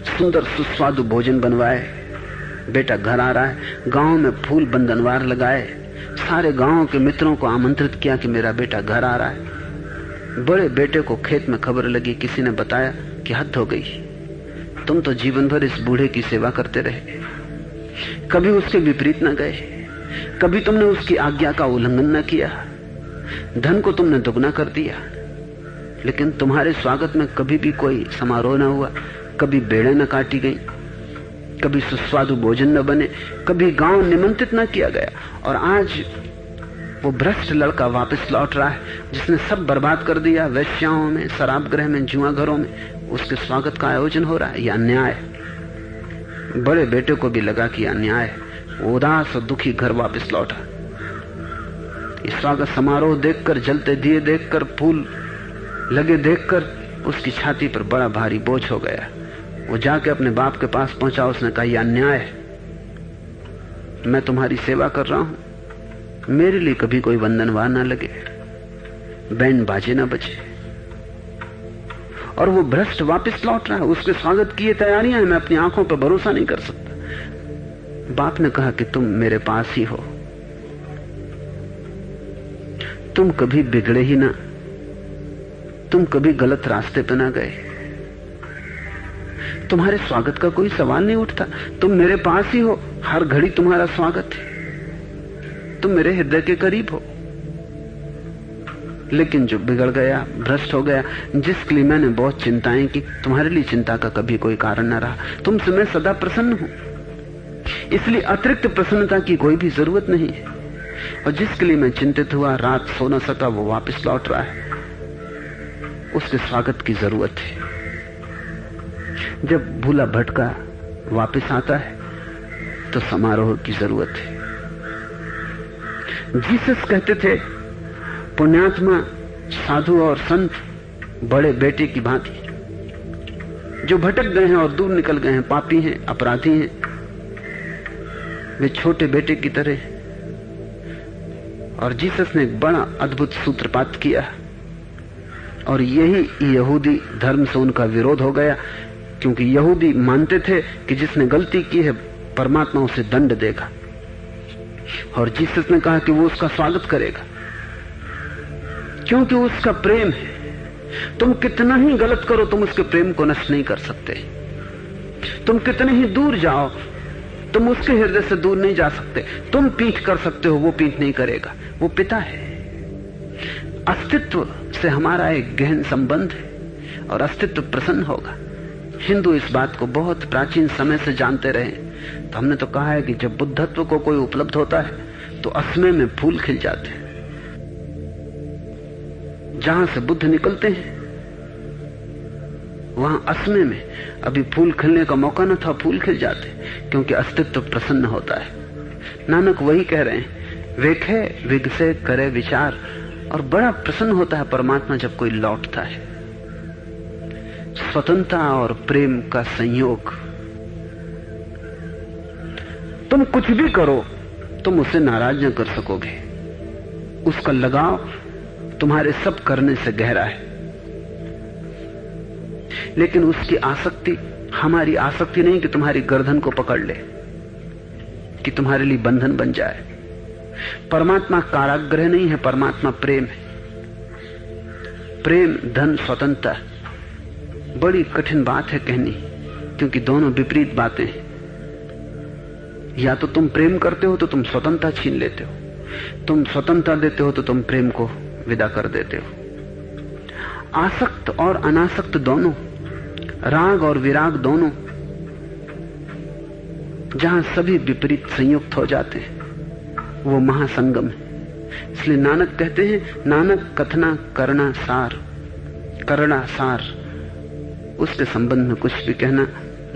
सुंदर सुस्वादु भोजन बनवाए। बेटा घर आ रहा है। गांव में फूल बंधनवार लगाए। सारे गांव के मित्रों को आमंत्रित किया कि मेरा बेटा घर आ रहा है। बड़े बेटे को खेत में खबर लगी, किसी ने बताया कि हद हो गई, तुम तो जीवन भर इस बूढ़े की सेवा करते रहे, कभी उसके विपरीत न गए, कभी तुमने उसकी आज्ञा का उल्लंघन न किया, धन को तुमने दुगना कर दिया, लेकिन तुम्हारे स्वागत में कभी भी कोई समारोह न हुआ, कभी बेड़े न काटी गई, कभी सुस्वादु भोजन न बने, कभी गांव निमंत्रित न किया गया। और आज वो भ्रष्ट लड़का वापस लौट रहा है, जिसने सब बर्बाद कर दिया, वेश्याओं में, शराब गृह में, जुआ घरों में उसके स्वागत का आयोजन हो रहा है। यह अन्याय है। बड़े बेटे को भी लगा कि अन्याय है। वो उदास और दुखी घर वापस लौटा। इस स्वागत समारोह देखकर, जलते दिए देखकर, फूल लगे देखकर उसकी छाती पर बड़ा भारी बोझ हो गया। वो जाके अपने बाप के पास पहुंचा। उसने कहा, यह अन्याय है, मैं तुम्हारी सेवा कर रहा हूं, मेरे लिए कभी कोई वंदनवार ना लगे, बैंड बाजे ना बजे। और वो भ्रष्ट वापस लौट रहा है। उसके स्वागत की ये तैयारियां हैं, मैं अपनी आंखों पर भरोसा नहीं कर सकता। बाप ने कहा कि तुम मेरे पास ही हो, तुम कभी बिगड़े ही ना, तुम कभी गलत रास्ते पे ना गए, तुम्हारे स्वागत का कोई सवाल नहीं उठता, तुम मेरे पास ही हो, हर घड़ी तुम्हारा स्वागत है, तुम मेरे हृदय के करीब हो। लेकिन जो बिगड़ गया, भ्रष्ट हो गया, जिसके लिए मैंने बहुत चिंताएं की, तुम्हारे लिए चिंता का कभी कोई कारण न रहा। तुमसे मैं सदा प्रसन्न हूं, इसलिए अतिरिक्त प्रसन्नता की कोई भी जरूरत नहीं है। और जिसके लिए मैं चिंतित हुआ, रात सो न सका, वो वापस लौट रहा है, उसके स्वागत की जरूरत है। जब भूला भटका वापस आता है तो समारोह की जरूरत है। जीसस कहते थे, पुण्यात्मा साधु और संत बड़े बेटे की भांति जो भटक गए हैं और दूर निकल गए हैं, पापी हैं, अपराधी हैं, वे छोटे बेटे की तरह। और जीसस ने एक बड़ा अद्भुत सूत्रपात किया, और यही यहूदी धर्म से उनका विरोध हो गया, क्योंकि यहूदी मानते थे कि जिसने गलती की है परमात्मा उसे दंड देगा, और जीसस ने कहा कि वो उसका स्वागत करेगा, क्योंकि उसका प्रेम है। तुम कितना ही गलत करो, तुम उसके प्रेम को नष्ट नहीं कर सकते। तुम कितने ही दूर जाओ, तुम उसके हृदय से दूर नहीं जा सकते। तुम पीठ कर सकते हो, वो पीठ नहीं करेगा। वो पिता है। अस्तित्व से हमारा एक गहन संबंध है, और अस्तित्व प्रसन्न होगा। हिंदू इस बात को बहुत प्राचीन समय से जानते रहे। तो हमने तो कहा है कि जब बुद्धत्व को कोई उपलब्ध होता है तो असमय में फूल खिल जाते हैं। जहां से बुद्ध निकलते हैं वहां असमय में अभी फूल खिलने का मौका न था, फूल खिल जाते, क्योंकि अस्तित्व प्रसन्न होता है। नानक वही कह रहे हैं, वेखे विगसे करे विचार। और बड़ा प्रसन्न होता है परमात्मा जब कोई लौटता है। स्वतंत्रता और प्रेम का संयोग। तुम कुछ भी करो, तुम उसे नाराज न कर सकोगे। उसका लगाव तुम्हारे सब करने से गहरा है, लेकिन उसकी आसक्ति हमारी आसक्ति नहीं कि तुम्हारी गर्दन को पकड़ ले, कि तुम्हारे लिए बंधन बन जाए। परमात्मा कारागृह नहीं है, परमात्मा प्रेम है। प्रेम, धन, स्वतंत्रता बड़ी कठिन बात है कहनी, क्योंकि दोनों विपरीत बातें हैं। या तो तुम प्रेम करते हो तो तुम स्वतंत्रता छीन लेते हो, तुम स्वतंत्रता देते हो तो तुम प्रेम को विदा कर देते हो। आसक्त और अनासक्त दोनों, राग और विराग दोनों, जहां सभी विपरीत संयुक्त हो जाते हैं, वो महासंगम है। इसलिए नानक कहते हैं, नानक कथना करना सार, करना सार। उसके संबंध में कुछ भी कहना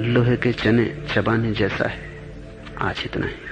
लोहे के चने चबाने जैसा है। आज इतना है।